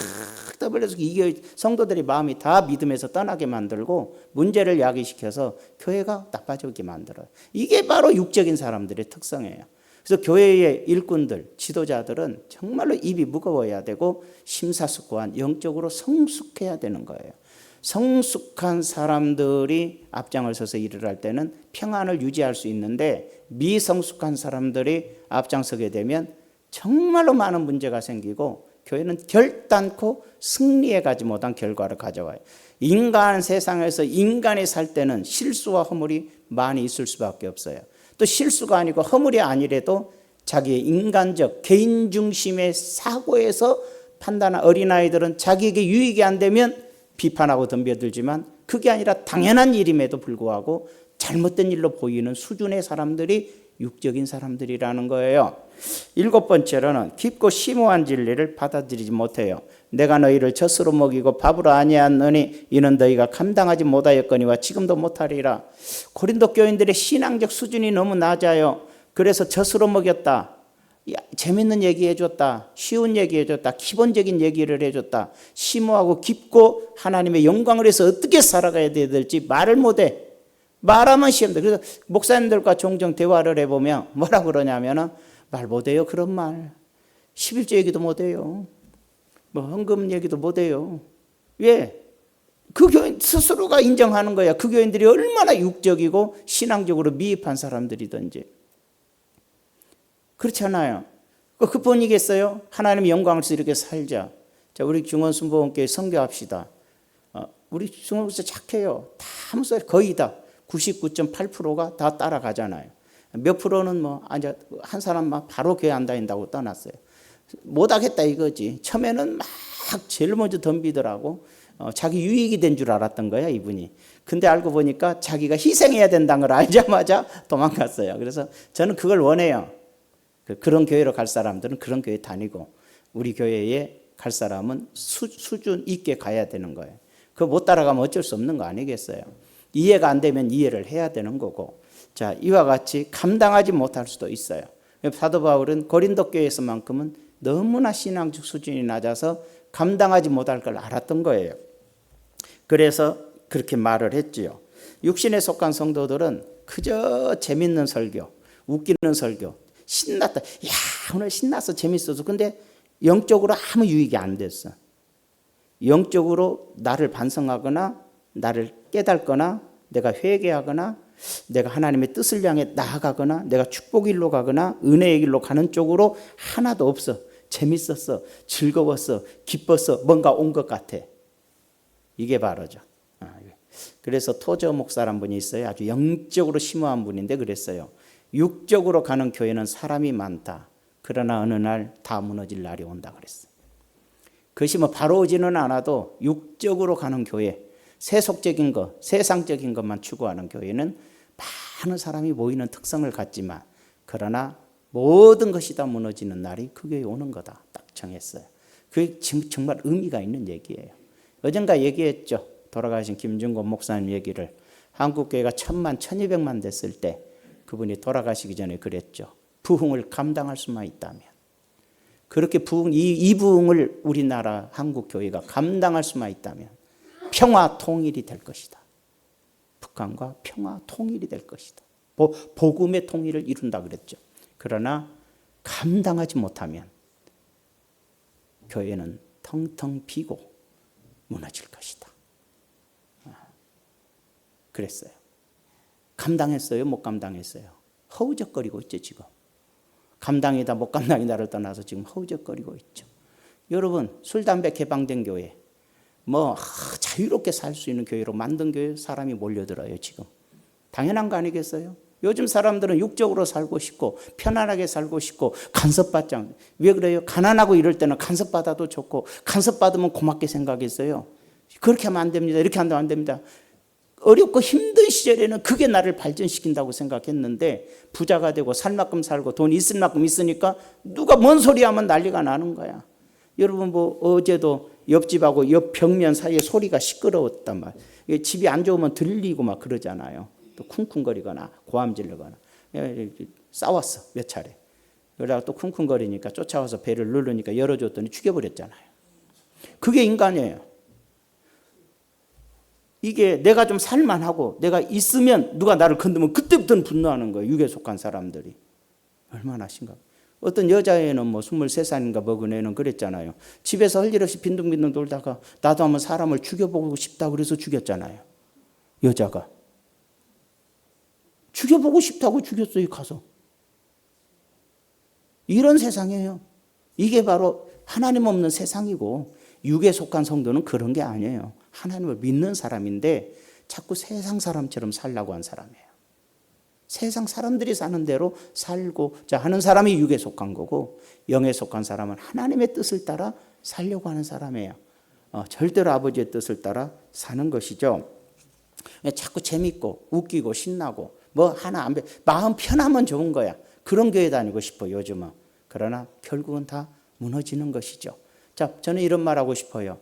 떠벌려서 이게 성도들이 마음이 다 믿음에서 떠나게 만들고 문제를 야기시켜서 교회가 나빠지게 만들어요. 이게 바로 육적인 사람들의 특성이에요. 그래서 교회의 일꾼들, 지도자들은 정말로 입이 무거워야 되고 심사숙고한 영적으로 성숙해야 되는 거예요. 성숙한 사람들이 앞장을 서서 일을 할 때는 평안을 유지할 수 있는데 미성숙한 사람들이 앞장서게 되면 정말로 많은 문제가 생기고 교회는 결단코 승리해 가지 못한 결과를 가져와요. 인간 세상에서 인간이 살 때는 실수와 허물이 많이 있을 수밖에 없어요. 또 실수가 아니고 허물이 아니래도 자기의 인간적 개인 중심의 사고에서 판단한 어린아이들은 자기에게 유익이 안 되면 비판하고 덤벼들지만 그게 아니라 당연한 일임에도 불구하고 잘못된 일로 보이는 수준의 사람들이 육적인 사람들이라는 거예요. 일곱 번째로는 깊고 심오한 진리를 받아들이지 못해요. 내가 너희를 젖으로 먹이고 밥으로 아니하노니 이는 너희가 감당하지 못하였거니와 지금도 못하리라. 고린도 교인들의 신앙적 수준이 너무 낮아요. 그래서 젖으로 먹였다. 재밌는 얘기 해줬다. 쉬운 얘기 해줬다. 기본적인 얘기를 해줬다. 심오하고 깊고 하나님의 영광을 위해서 어떻게 살아가야 될지 말을 못해. 말하면 시험돼. 그래서 목사님들과 종종 대화를 해보면 뭐라고 그러냐면은 말 못해요. 그런 말. 11조 얘기도 못해요. 뭐 헌금 얘기도 못해요. 왜? 그 교인 스스로가 인정하는 거야. 그 교인들이 얼마나 육적이고 신앙적으로 미흡한 사람들이든지. 그렇잖아요. 그뿐이겠어요? 하나님의 영광을 위해서 이렇게 살자. 자, 우리 중원순복음교회 선교합시다. 우리 중원교회 착해요. 다 아무 소리 거의 다 99.8%가 다 따라가잖아요. 몇 프로는 뭐 한 사람만 바로 교회 안 다닌다고 떠났어요. 못하겠다 이거지. 처음에는 막 제일 먼저 덤비더라고. 자기 유익이 된 줄 알았던 거야 이분이. 근데 알고 보니까 자기가 희생해야 된다는 걸 알자마자 도망갔어요. 그래서 저는 그걸 원해요. 그런 교회로 갈 사람들은 그런 교회 다니고 우리 교회에 갈 사람은 수준 있게 가야 되는 거예요. 그거 못 따라가면 어쩔 수 없는 거 아니겠어요. 이해가 안 되면 이해를 해야 되는 거고. 자, 이와 같이 감당하지 못할 수도 있어요. 사도 바울은 고린도 교회에서만큼은 너무나 신앙적 수준이 낮아서 감당하지 못할 걸 알았던 거예요. 그래서 그렇게 말을 했지요. 육신에 속한 성도들은 그저 재밌는 설교, 웃기는 설교, 신났다. 야, 오늘 신났어, 재밌어서. 근데 영적으로 아무 유익이 안 됐어. 영적으로 나를 반성하거나 나를 깨닫거나 내가 회개하거나 내가 하나님의 뜻을 향해 나아가거나 내가 축복의 길로 가거나 은혜의 길로 가는 쪽으로 하나도 없어. 재밌었어, 즐거웠어, 기뻤어, 뭔가 온 것 같아. 이게 바로죠. 그래서 토저 목사란 분이 있어요. 아주 영적으로 심오한 분인데 그랬어요. 육적으로 가는 교회는 사람이 많다. 그러나 어느 날 다 무너질 날이 온다 그랬어요. 그것이 뭐 바로 오지는 않아도 육적으로 가는 교회, 세속적인 것, 세상적인 것만 추구하는 교회는 많은 사람이 모이는 특성을 갖지만 그러나 모든 것이 다 무너지는 날이 그 교회에 오는 거다. 딱 정했어요. 그게 정말 의미가 있는 얘기예요. 어젠가 얘기했죠. 돌아가신 김준곤 목사님 얘기를. 한국교회가 1000만, 1200만 됐을 때 그분이 돌아가시기 전에 그랬죠. 부흥을 감당할 수만 있다면. 그렇게 이 부흥을 우리나라 한국교회가 감당할 수만 있다면 평화 통일이 될 것이다. 북한과 평화 통일이 될 것이다. 복음의 통일을 이룬다 그랬죠. 그러나 감당하지 못하면 교회는 텅텅 비고 무너질 것이다. 그랬어요. 감당했어요? 못 감당했어요? 허우적거리고 있죠 지금. 감당이다 못 감당이다를 떠나서 지금 허우적거리고 있죠. 여러분 술 담배 개방된 교회 뭐 자유롭게 살 수 있는 교회로 만든 교회 사람이 몰려들어요 지금. 당연한 거 아니겠어요? 요즘 사람들은 육적으로 살고 싶고 편안하게 살고 싶고 간섭받지 않고. 왜 그래요? 가난하고 이럴 때는 간섭받아도 좋고 간섭받으면 고맙게 생각했어요. 그렇게 하면 안 됩니다. 이렇게 하면 안 됩니다. 어렵고 힘든 시절에는 그게 나를 발전시킨다고 생각했는데 부자가 되고 살 만큼 살고 돈 있을 만큼 있으니까 누가 뭔 소리 하면 난리가 나는 거야. 여러분 뭐 어제도 옆집하고 옆 벽면 사이에 소리가 시끄러웠단 말이에요. 집이 안 좋으면 들리고 막 그러잖아요. 또 쿵쿵거리거나 고함 지르거나 싸웠어 몇 차례. 그러다가 또 쿵쿵거리니까 쫓아와서 배를 누르니까 열어줬더니 죽여버렸잖아요. 그게 인간이에요. 이게 내가 좀 살만하고 내가 있으면 누가 나를 건드면 그때부터는 분노하는 거예요. 육에 속한 사람들이. 얼마나 심각. 어떤 여자애는 뭐 23살인가 먹은 애는 그랬잖아요. 집에서 할 일 없이 빈둥빈둥 돌다가 나도 한번 사람을 죽여보고 싶다 그래서 죽였잖아요. 여자가. 죽여보고 싶다고 죽였어요 가서. 이런 세상이에요. 이게 바로 하나님 없는 세상이고 육에 속한 성도는 그런 게 아니에요. 하나님을 믿는 사람인데 자꾸 세상 사람처럼 살려고 한 사람이에요. 세상 사람들이 사는 대로 살고 하는 사람이 육에 속한 거고 영에 속한 사람은 하나님의 뜻을 따라 살려고 하는 사람이에요. 절대로 아버지의 뜻을 따라 사는 것이죠. 자꾸 재밌고 웃기고 신나고 뭐 하나 안 마음 편하면 좋은 거야. 그런 교회 다니고 싶어 요즘은. 그러나 결국은 다 무너지는 것이죠. 자, 저는 이런 말 하고 싶어요.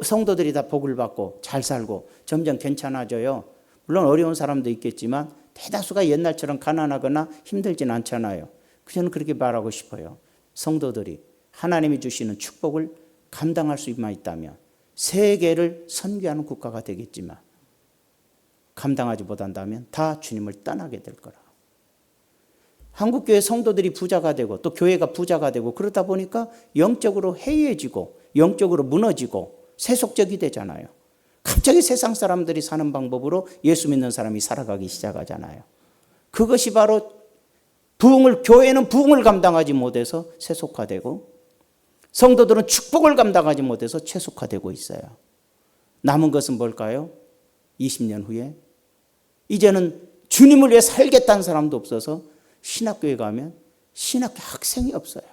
성도들이 다 복을 받고 잘 살고 점점 괜찮아져요. 물론 어려운 사람도 있겠지만 대다수가 옛날처럼 가난하거나 힘들진 않잖아요. 저는 그렇게 말하고 싶어요. 성도들이 하나님이 주시는 축복을 감당할 수만 있다면 세계를 선교하는 국가가 되겠지만 감당하지 못한다면 다 주님을 떠나게 될 거라. 한국교회 성도들이 부자가 되고 또 교회가 부자가 되고 그러다 보니까 영적으로 해이해지고 영적으로 무너지고 세속적이 되잖아요. 갑자기 세상 사람들이 사는 방법으로 예수 믿는 사람이 살아가기 시작하잖아요. 그것이 바로 교회는 부흥을 감당하지 못해서 세속화되고 성도들은 축복을 감당하지 못해서 최속화되고 있어요. 남은 것은 뭘까요? 20년 후에 이제는 주님을 위해 살겠다는 사람도 없어서 신학교에 가면 신학교 학생이 없어요.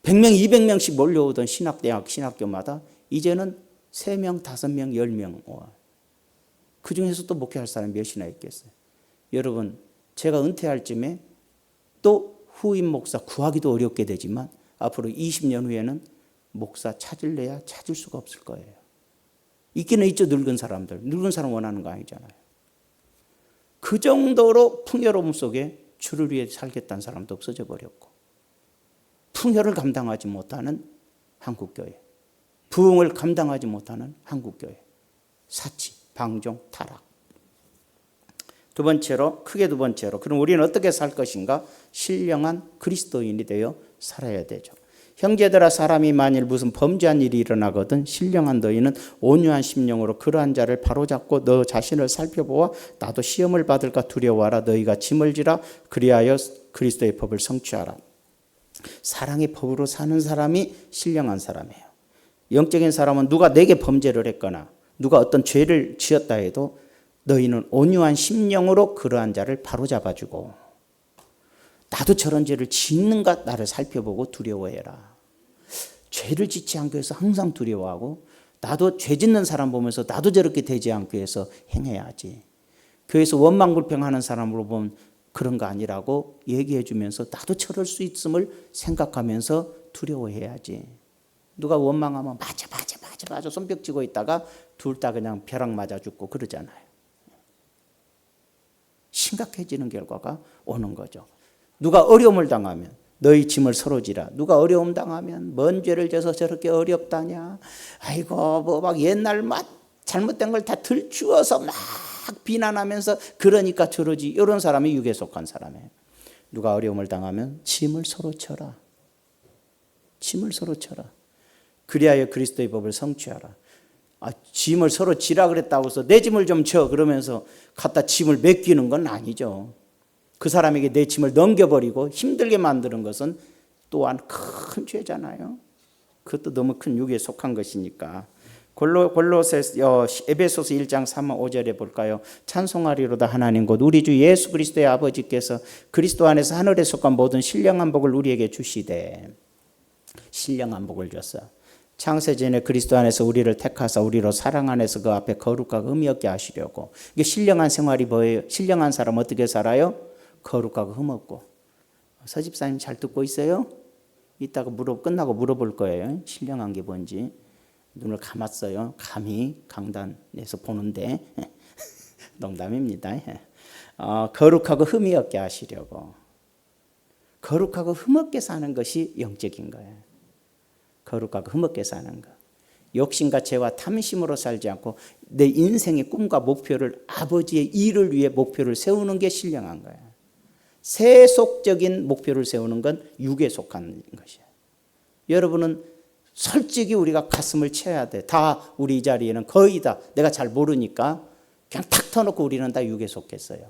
100명, 200명씩 몰려오던 신학대학, 신학교마다 이제는 3명, 5명, 10명 와. 그 중에서 또 목회할 사람이 몇이나 있겠어요. 여러분, 제가 은퇴할 쯤에 또 후임 목사 구하기도 어렵게 되지만 앞으로 20년 후에는 목사 찾을래야 찾을 수가 없을 거예요. 있기는 있죠, 늙은 사람들. 늙은 사람 원하는 거 아니잖아요. 그 정도로 풍요로움 속에 주를 위해 살겠다는 사람도 없어져 버렸고, 풍요를 감당하지 못하는 한국교회, 부흥을 감당하지 못하는 한국교회, 사치, 방종, 타락. 크게 두 번째로, 그럼 우리는 어떻게 살 것인가? 신령한 그리스도인이 되어 살아야 되죠. 형제들아, 사람이 만일 무슨 범죄한 일이 일어나거든 신령한 너희는 온유한 심령으로 그러한 자를 바로잡고 너 자신을 살펴보아 나도 시험을 받을까 두려워하라. 너희가 짐을 지라. 그리하여 그리스도의 법을 성취하라. 사랑의 법으로 사는 사람이 신령한 사람이에요. 영적인 사람은 누가 내게 범죄를 했거나 누가 어떤 죄를 지었다 해도 너희는 온유한 심령으로 그러한 자를 바로잡아주고 나도 저런 죄를 짓는가 나를 살펴보고 두려워해라. 죄를 짓지 않기 위해서 항상 두려워하고 나도 죄 짓는 사람 보면서 나도 저렇게 되지 않기 위해서 행해야지. 교회에서 원망불평하는 사람으로 보면 그런 거 아니라고 얘기해 주면서 나도 저럴 수 있음을 생각하면서 두려워해야지. 누가 원망하면 맞아 손뼉 치고 있다가 둘 다 그냥 벼락 맞아 죽고 그러잖아요. 심각해지는 결과가 오는 거죠. 누가 어려움을 당하면 너희 짐을 서로 지라. 누가 어려움 당하면 뭔 죄를 져서 저렇게 어렵다냐. 아이고 막 옛날 잘못된 걸 다 들추어서 막 비난하면서 그러니까 저러지. 이런 사람이 육에 속한 사람이에요. 누가 어려움을 당하면 짐을 서로 쳐라. 짐을 서로 쳐라. 그리하여 그리스도의 법을 성취하라. 짐을 서로 지라 그랬다고 해서 내 짐을 좀 져 그러면서 갖다 짐을 맡기는 건 아니죠. 그 사람에게 내 짐을 넘겨버리고 힘들게 만드는 것은 또한 큰 죄잖아요. 그것도 너무 큰 육에 속한 것이니까. 에베소서 1장 3, 5절에 볼까요? 찬송하리로다 하나님 곧 우리 주 예수 그리스도의 아버지께서 그리스도 안에서 하늘에 속한 모든 신령한 복을 우리에게 주시되. 신령한 복을 줬어. 창세전에 그리스도 안에서 우리를 택하사 우리로 사랑 안에서 그 앞에 거룩하고 흠이 없게 하시려고. 이게 신령한 생활이 뭐예요? 신령한 사람 어떻게 살아요? 거룩하고 흠 없고. 서집사님 잘 듣고 있어요? 이따가 끝나고 물어볼 거예요. 신령한 게 뭔지. 눈을 감았어요. 감히 강단에서 보는데 농담입니다. 거룩하고 흠이 없게 하시려고. 거룩하고 흠 없게 사는 것이 영적인 거예요. 거룩하고 흠없게 사는 것. 욕심과 죄와 탐심으로 살지 않고 내 인생의 꿈과 목표를 아버지의 일을 위해 목표를 세우는 게 신령한 거예요. 세속적인 목표를 세우는 건 육에 속한 것이에요. 여러분은 솔직히 우리가 가슴을 쳐야 돼. 다 우리 이 자리에는 거의 다 내가 잘 모르니까 그냥 탁 터놓고 우리는 다 육에 속했어요.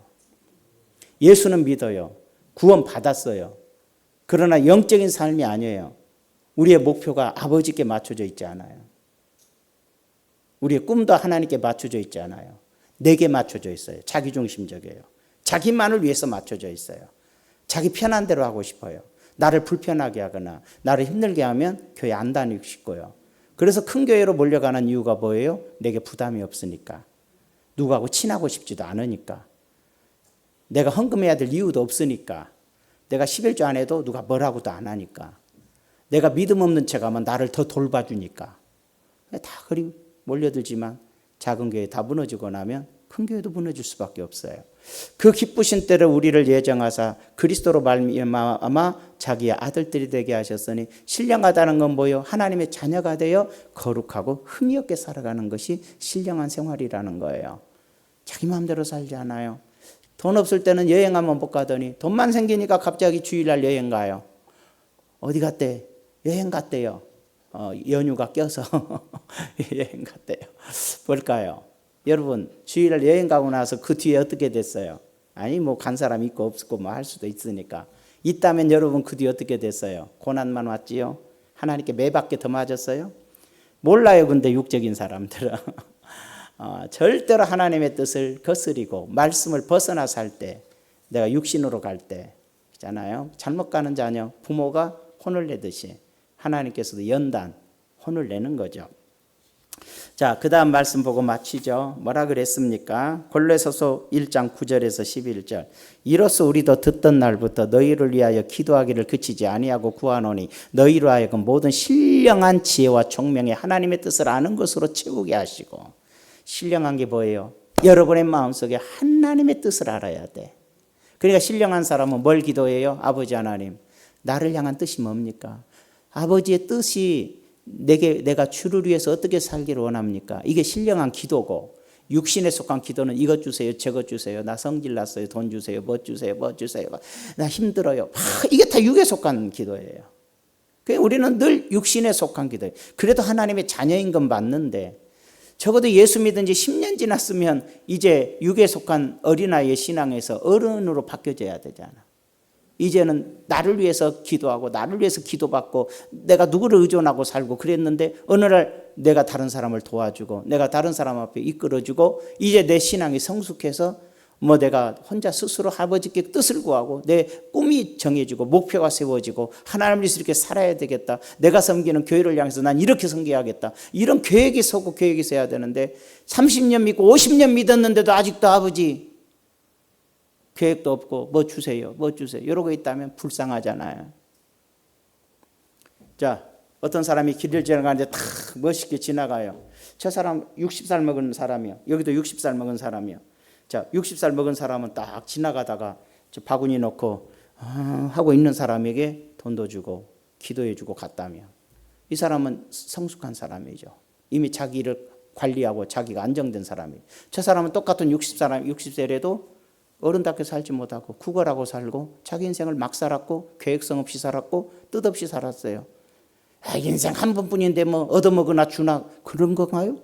예수는 믿어요. 구원 받았어요. 그러나 영적인 삶이 아니에요. 우리의 목표가 아버지께 맞춰져 있지 않아요. 우리의 꿈도 하나님께 맞춰져 있지 않아요. 내게 맞춰져 있어요. 자기중심적이에요. 자기만을 위해서 맞춰져 있어요. 자기 편한 대로 하고 싶어요. 나를 불편하게 하거나 나를 힘들게 하면 교회 안 다니고 싶고요. 그래서 큰 교회로 몰려가는 이유가 뭐예요? 내게 부담이 없으니까. 누구하고 친하고 싶지도 않으니까. 내가 헌금해야 될 이유도 없으니까. 내가 11조 안 해도 누가 뭐라고도 안 하니까. 내가 믿음 없는 척 하면 나를 더 돌봐주니까. 다 그리 몰려들지만 작은 교회 다 무너지고 나면 큰 교회도 무너질 수밖에 없어요. 그 기쁘신 때를 우리를 예정하사 그리스도로 말미암아 자기의 아들들이 되게 하셨으니 신령하다는 건 뭐예요? 하나님의 자녀가 되어 거룩하고 흠이 없게 살아가는 것이 신령한 생활이라는 거예요. 자기 마음대로 살지 않아요. 돈 없을 때는 여행 한번 못 가더니 돈만 생기니까 갑자기 주일날 여행 가요. 어디 갔대? 여행 갔대요. 연휴가 껴서 여행 갔대요. 뭘까요? 여러분, 주일날 여행 가고 나서 그 뒤에 어떻게 됐어요? 아니 뭐 간 사람 있고 없고 뭐 할 수도 있으니까. 있다면 여러분 그 뒤에 어떻게 됐어요? 고난만 왔지요? 하나님께 매밖에 더 맞았어요? 몰라요. 근데 육적인 사람들은 절대로 하나님의 뜻을 거스리고 말씀을 벗어나 살 때, 내가 육신으로 갈 때 있잖아요. 잘못 가는 자녀 부모가 혼을 내듯이 하나님께서도 연단 혼을 내는 거죠. 자, 그 다음 말씀 보고 마치죠. 뭐라 그랬습니까? 골로새서 1장 9절에서 11절. 이로써 우리도 듣던 날부터 너희를 위하여 기도하기를 그치지 아니하고 구하노니 너희로 하여금 모든 신령한 지혜와 총명의 하나님의 뜻을 아는 것으로 채우게 하시고. 신령한 게 뭐예요? 여러분의 마음속에 하나님의 뜻을 알아야 돼. 그러니까 신령한 사람은 뭘 기도해요? 아버지 하나님, 나를 향한 뜻이 뭡니까? 아버지의 뜻이 내가 주를 위해서 어떻게 살기를 원합니까? 이게 신령한 기도고, 육신에 속한 기도는 이것 주세요, 저것 주세요, 나 성질 났어요, 돈 주세요, 뭐 주세요, 뭐 주세요, 나 힘들어요. 이게 다 육에 속한 기도예요. 우리는 늘 육신에 속한 기도예요. 그래도 하나님의 자녀인 건 맞는데, 적어도 예수 믿은 지 10년 지났으면 이제 육에 속한 어린아이의 신앙에서 어른으로 바뀌어져야 되잖아. 이제는 나를 위해서 기도하고 나를 위해서 기도받고 내가 누구를 의존하고 살고 그랬는데, 어느 날 내가 다른 사람을 도와주고 내가 다른 사람 앞에 이끌어주고 이제 내 신앙이 성숙해서 뭐 내가 혼자 스스로 아버지께 뜻을 구하고 내 꿈이 정해지고 목표가 세워지고 하나님을 위해서 이렇게 살아야 되겠다, 내가 섬기는 교회를 향해서 난 이렇게 섬겨야겠다, 이런 계획이 서고 계획이 서야 되는데 30년 믿고 50년 믿었는데도 아직도 아버지 계획도 없고 뭐 주세요, 뭐 주세요 이러고 있다면 불쌍하잖아요. 자, 어떤 사람이 길을 지나가는데 탁 멋있게 지나가요. 저 사람 60살 먹은 사람이요, 여기도 60살 먹은 사람이요. 자, 60살 먹은 사람은 딱 지나가다가 저 바구니 놓고 하고 있는 사람에게 돈도 주고 기도해 주고 갔다면 이 사람은 성숙한 사람이죠. 이미 자기를 관리하고 자기가 안정된 사람이에요. 저 사람은 똑같은 60세라도 어른답게 살지 못하고 구걸하고 살고 자기 인생을 막 살았고 계획성 없이 살았고 뜻없이 살았어요. 인생 한 번뿐인데 뭐 얻어먹으나 주나 그런 건가요?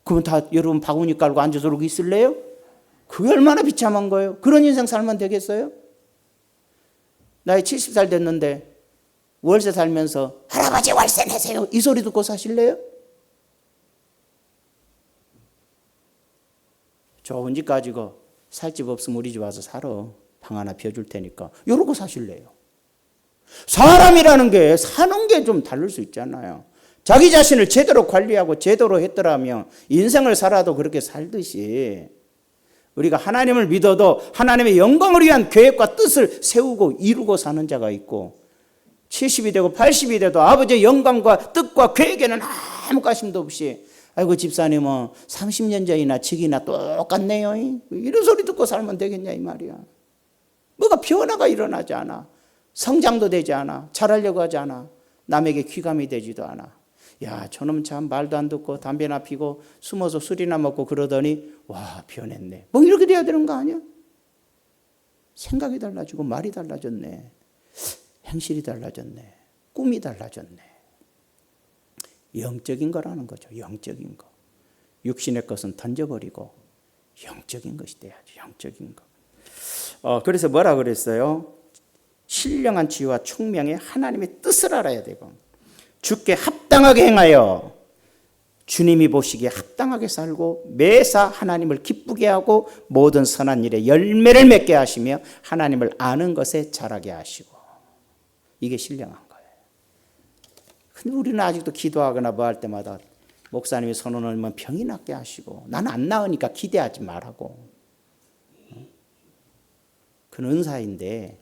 그러면 다 여러분 바구니 깔고 앉아서 그러고 있을래요? 그게 얼마나 비참한 거예요? 그런 인생 살면 되겠어요? 나이 70살 됐는데 월세 살면서 할아버지 월세 내세요 이 소리 듣고 사실래요? 좋은 집 가지고 살 집 없으면 우리 집 와서 살아, 방 하나 비워줄 테니까 이러고 사실래요? 사람이라는 게 사는 게 좀 다를 수 있잖아요. 자기 자신을 제대로 관리하고 제대로 했더라면 인생을 살아도 그렇게 살듯이 우리가 하나님을 믿어도 하나님의 영광을 위한 계획과 뜻을 세우고 이루고 사는 자가 있고, 70이 되고 80이 돼도 아버지의 영광과 뜻과 계획에는 아무 관심도 없이 아이고 집사님은 30년 전이나 지기나 똑같네요 이런 소리 듣고 살면 되겠냐 이 말이야. 뭐가 변화가 일어나지 않아. 성장도 되지 않아. 잘하려고 하지 않아. 남에게 귀감이 되지도 않아. 야, 저놈 참 말도 안 듣고 담배나 피고 숨어서 술이나 먹고 그러더니 와 변했네. 뭐 이렇게 돼야 되는 거 아니야? 생각이 달라지고 말이 달라졌네. 행실이 달라졌네. 꿈이 달라졌네. 영적인 거라는 거죠. 영적인 거. 육신의 것은 던져버리고 영적인 것이 돼야죠. 영적인 거. 그래서 뭐라 그랬어요? 신령한 지혜와 총명의 하나님의 뜻을 알아야 되고 주께 합당하게 행하여 주님이 보시기에 합당하게 살고 매사 하나님을 기쁘게 하고 모든 선한 일에 열매를 맺게 하시며 하나님을 아는 것에 자라게 하시고, 이게 신령한 거예요. 근데 우리는 아직도 기도하거나 뭐 할 때마다 목사님이 선언하면 병이 낫게 하시고 나는 안 나으니까 기대하지 말라고. 그건 은사인데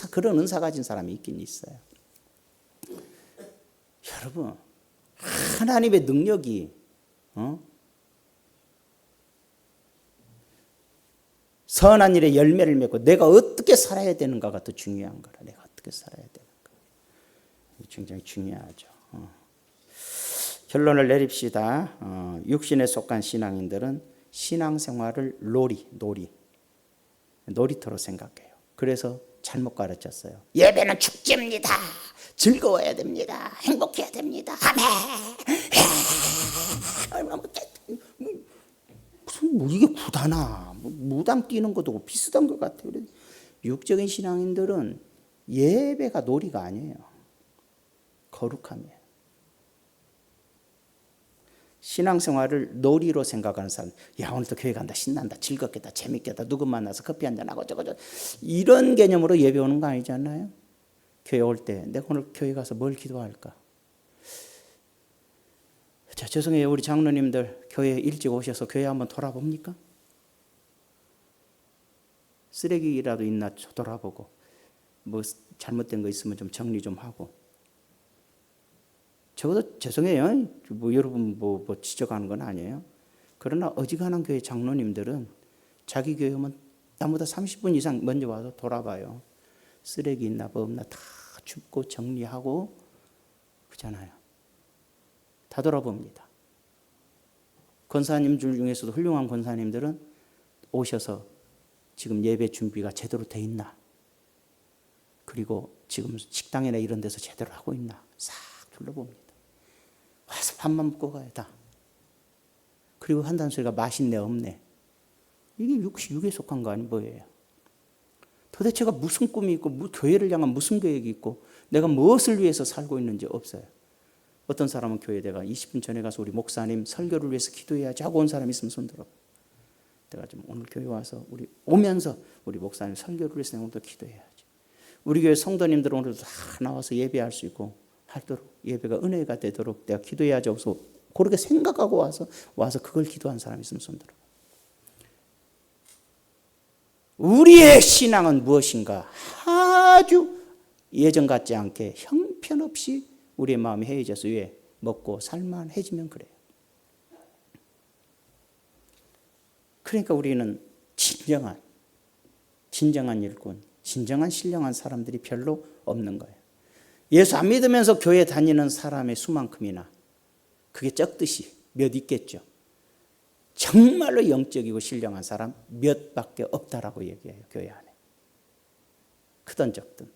그런 은사 가진 사람이 있긴 있어요. 여러분, 하나님의 능력이 선한 일에 열매를 맺고 내가 어떻게 살아야 되는가가 더 중요한 거라. 내가 어떻게 살아야 되는가. 굉장히 중요하죠. 결론을 내립시다. 육신에 속한 신앙인들은 신앙생활을 놀이, 놀이터로 생각해요. 그래서 잘못 가르쳤어요. 예배는 축제입니다. 즐거워야 됩니다. 행복해야 됩니다. 아멘. 무슨 이게 구다나 무당 뛰는 것도 비슷한 것 같아요. 육적인 신앙인들은 예배가 놀이가 아니에요. 거룩함이에요. 신앙생활을 놀이로 생각하는 사람, 야 오늘도 교회 간다, 신난다, 즐겁겠다, 재밌겠다, 누구 만나서 커피 한잔하고 저거 이런 개념으로 예배 오는 거 아니잖아요. 교회 올 때 내가 오늘 교회 가서 뭘 기도할까? 자, 죄송해요. 우리 장로님들 교회 일찍 오셔서 교회 한번 돌아봅니까? 쓰레기라도 있나 돌아보고 뭐 잘못된 거 있으면 좀 정리 좀 하고. 적어도 죄송해요. 뭐 여러분 뭐 지적하는 건 아니에요. 그러나 어지간한 교회 장로님들은 자기 교회 오면 나보다 30분 이상 먼저 와서 돌아봐요. 쓰레기 있나 뭐 없나 다 줍고 정리하고 그렇잖아요. 다 돌아봅니다. 권사님들 중에서도 훌륭한 권사님들은 오셔서 지금 예배 준비가 제대로 돼 있나, 그리고 지금 식당이나 이런 데서 제대로 하고 있나 싹 둘러봅니다. 와서 밥만 먹고 가요 다. 그리고 한다는 소리가 맛있네 없네. 이게 육에 속한 거 아니 뭐예요? 도대체가 무슨 꿈이 있고 교회를 향한 무슨 계획이 있고 내가 무엇을 위해서 살고 있는지 없어요. 어떤 사람은 교회 내가 20분 전에 가서 우리 목사님 설교를 위해서 기도해야지 하고 온 사람이 있으면 손 들어. 내가 좀 오늘 교회 와서 우리 오면서 우리 목사님 설교를 위해서 내가 오늘도 기도해야지. 우리 교회 성도님들은 오늘도 다 나와서 예배할 수 있고 하도록 예배가 은혜가 되도록 내가 기도해야지 하고서 그렇게 생각하고 와서 그걸 기도한 사람이 있으면 손 들어. 우리의 신앙은 무엇인가? 아주 예전 같지 않게 형편없이 우리의 마음이 해이져서 왜? 먹고 살만해지면 그래요. 그러니까 우리는 진정한 일꾼, 진정한 신령한 사람들이 별로 없는 거예요. 예수 안 믿으면서 교회 다니는 사람의 수만큼이나 그게 적듯이 몇 있겠죠. 정말로 영적이고 신령한 사람 몇 밖에 없다라고 얘기해요. 교회 안에. 크든 적든.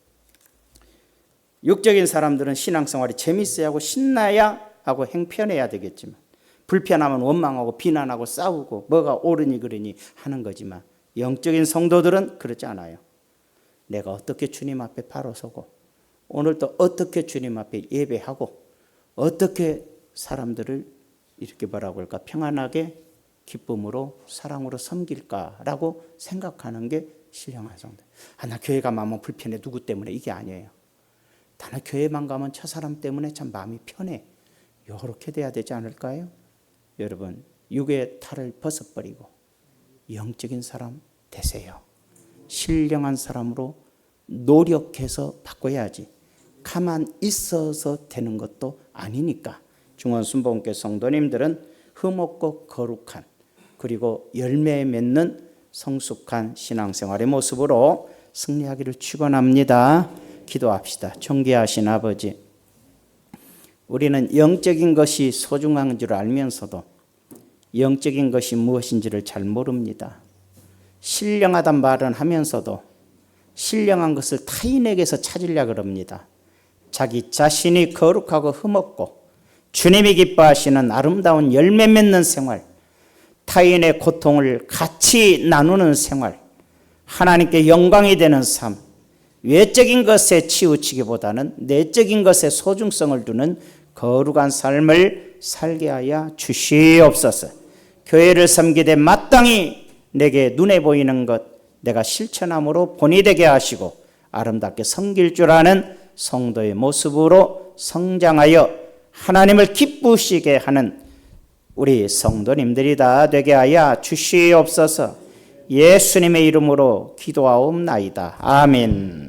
육적인 사람들은 신앙생활이 재밌어야 하고 신나야 하고 행편해야 되겠지만 불편하면 원망하고 비난하고 싸우고 뭐가 옳으니 그러니 하는 거지만 영적인 성도들은 그렇지 않아요. 내가 어떻게 주님 앞에 바로 서고 오늘도 어떻게 주님 앞에 예배하고 어떻게 사람들을 이렇게 뭐라고 할까 평안하게 기쁨으로 사랑으로 섬길까라고 생각하는 게 신령한 성도. 나 교회 가면 불편해 누구 때문에 이게 아니에요. 나는 교회만 가면 저 사람 때문에 참 마음이 편해. 이렇게 돼야 되지 않을까요? 여러분 육의 탈을 벗어버리고 영적인 사람 되세요. 신령한 사람으로 노력해서 바꿔야지 가만 있어서 되는 것도 아니니까 중원순복음교회 성도님들은 흠없고 거룩한 그리고 열매 맺는 성숙한 신앙생활의 모습으로 승리하기를 축원합니다. 기도합시다. 존귀하신 아버지, 우리는 영적인 것이 소중한 줄 알면서도 영적인 것이 무엇인지를 잘 모릅니다. 신령하단 말은 하면서도 신령한 것을 타인에게서 찾으려고 합니다. 자기 자신이 거룩하고 흠없고 주님이 기뻐하시는 아름다운 열매 맺는 생활, 타인의 고통을 같이 나누는 생활, 하나님께 영광이 되는 삶, 외적인 것에 치우치기보다는 내적인 것에 소중성을 두는 거룩한 삶을 살게 하여 주시옵소서. 교회를 섬기되 마땅히 내게 눈에 보이는 것 내가 실천함으로 본이 되게 하시고 아름답게 섬길 줄 아는 성도의 모습으로 성장하여 하나님을 기쁘시게 하는 우리 성도님들이 다 되게 하여 주시옵소서. 예수님의 이름으로 기도하옵나이다. 아멘.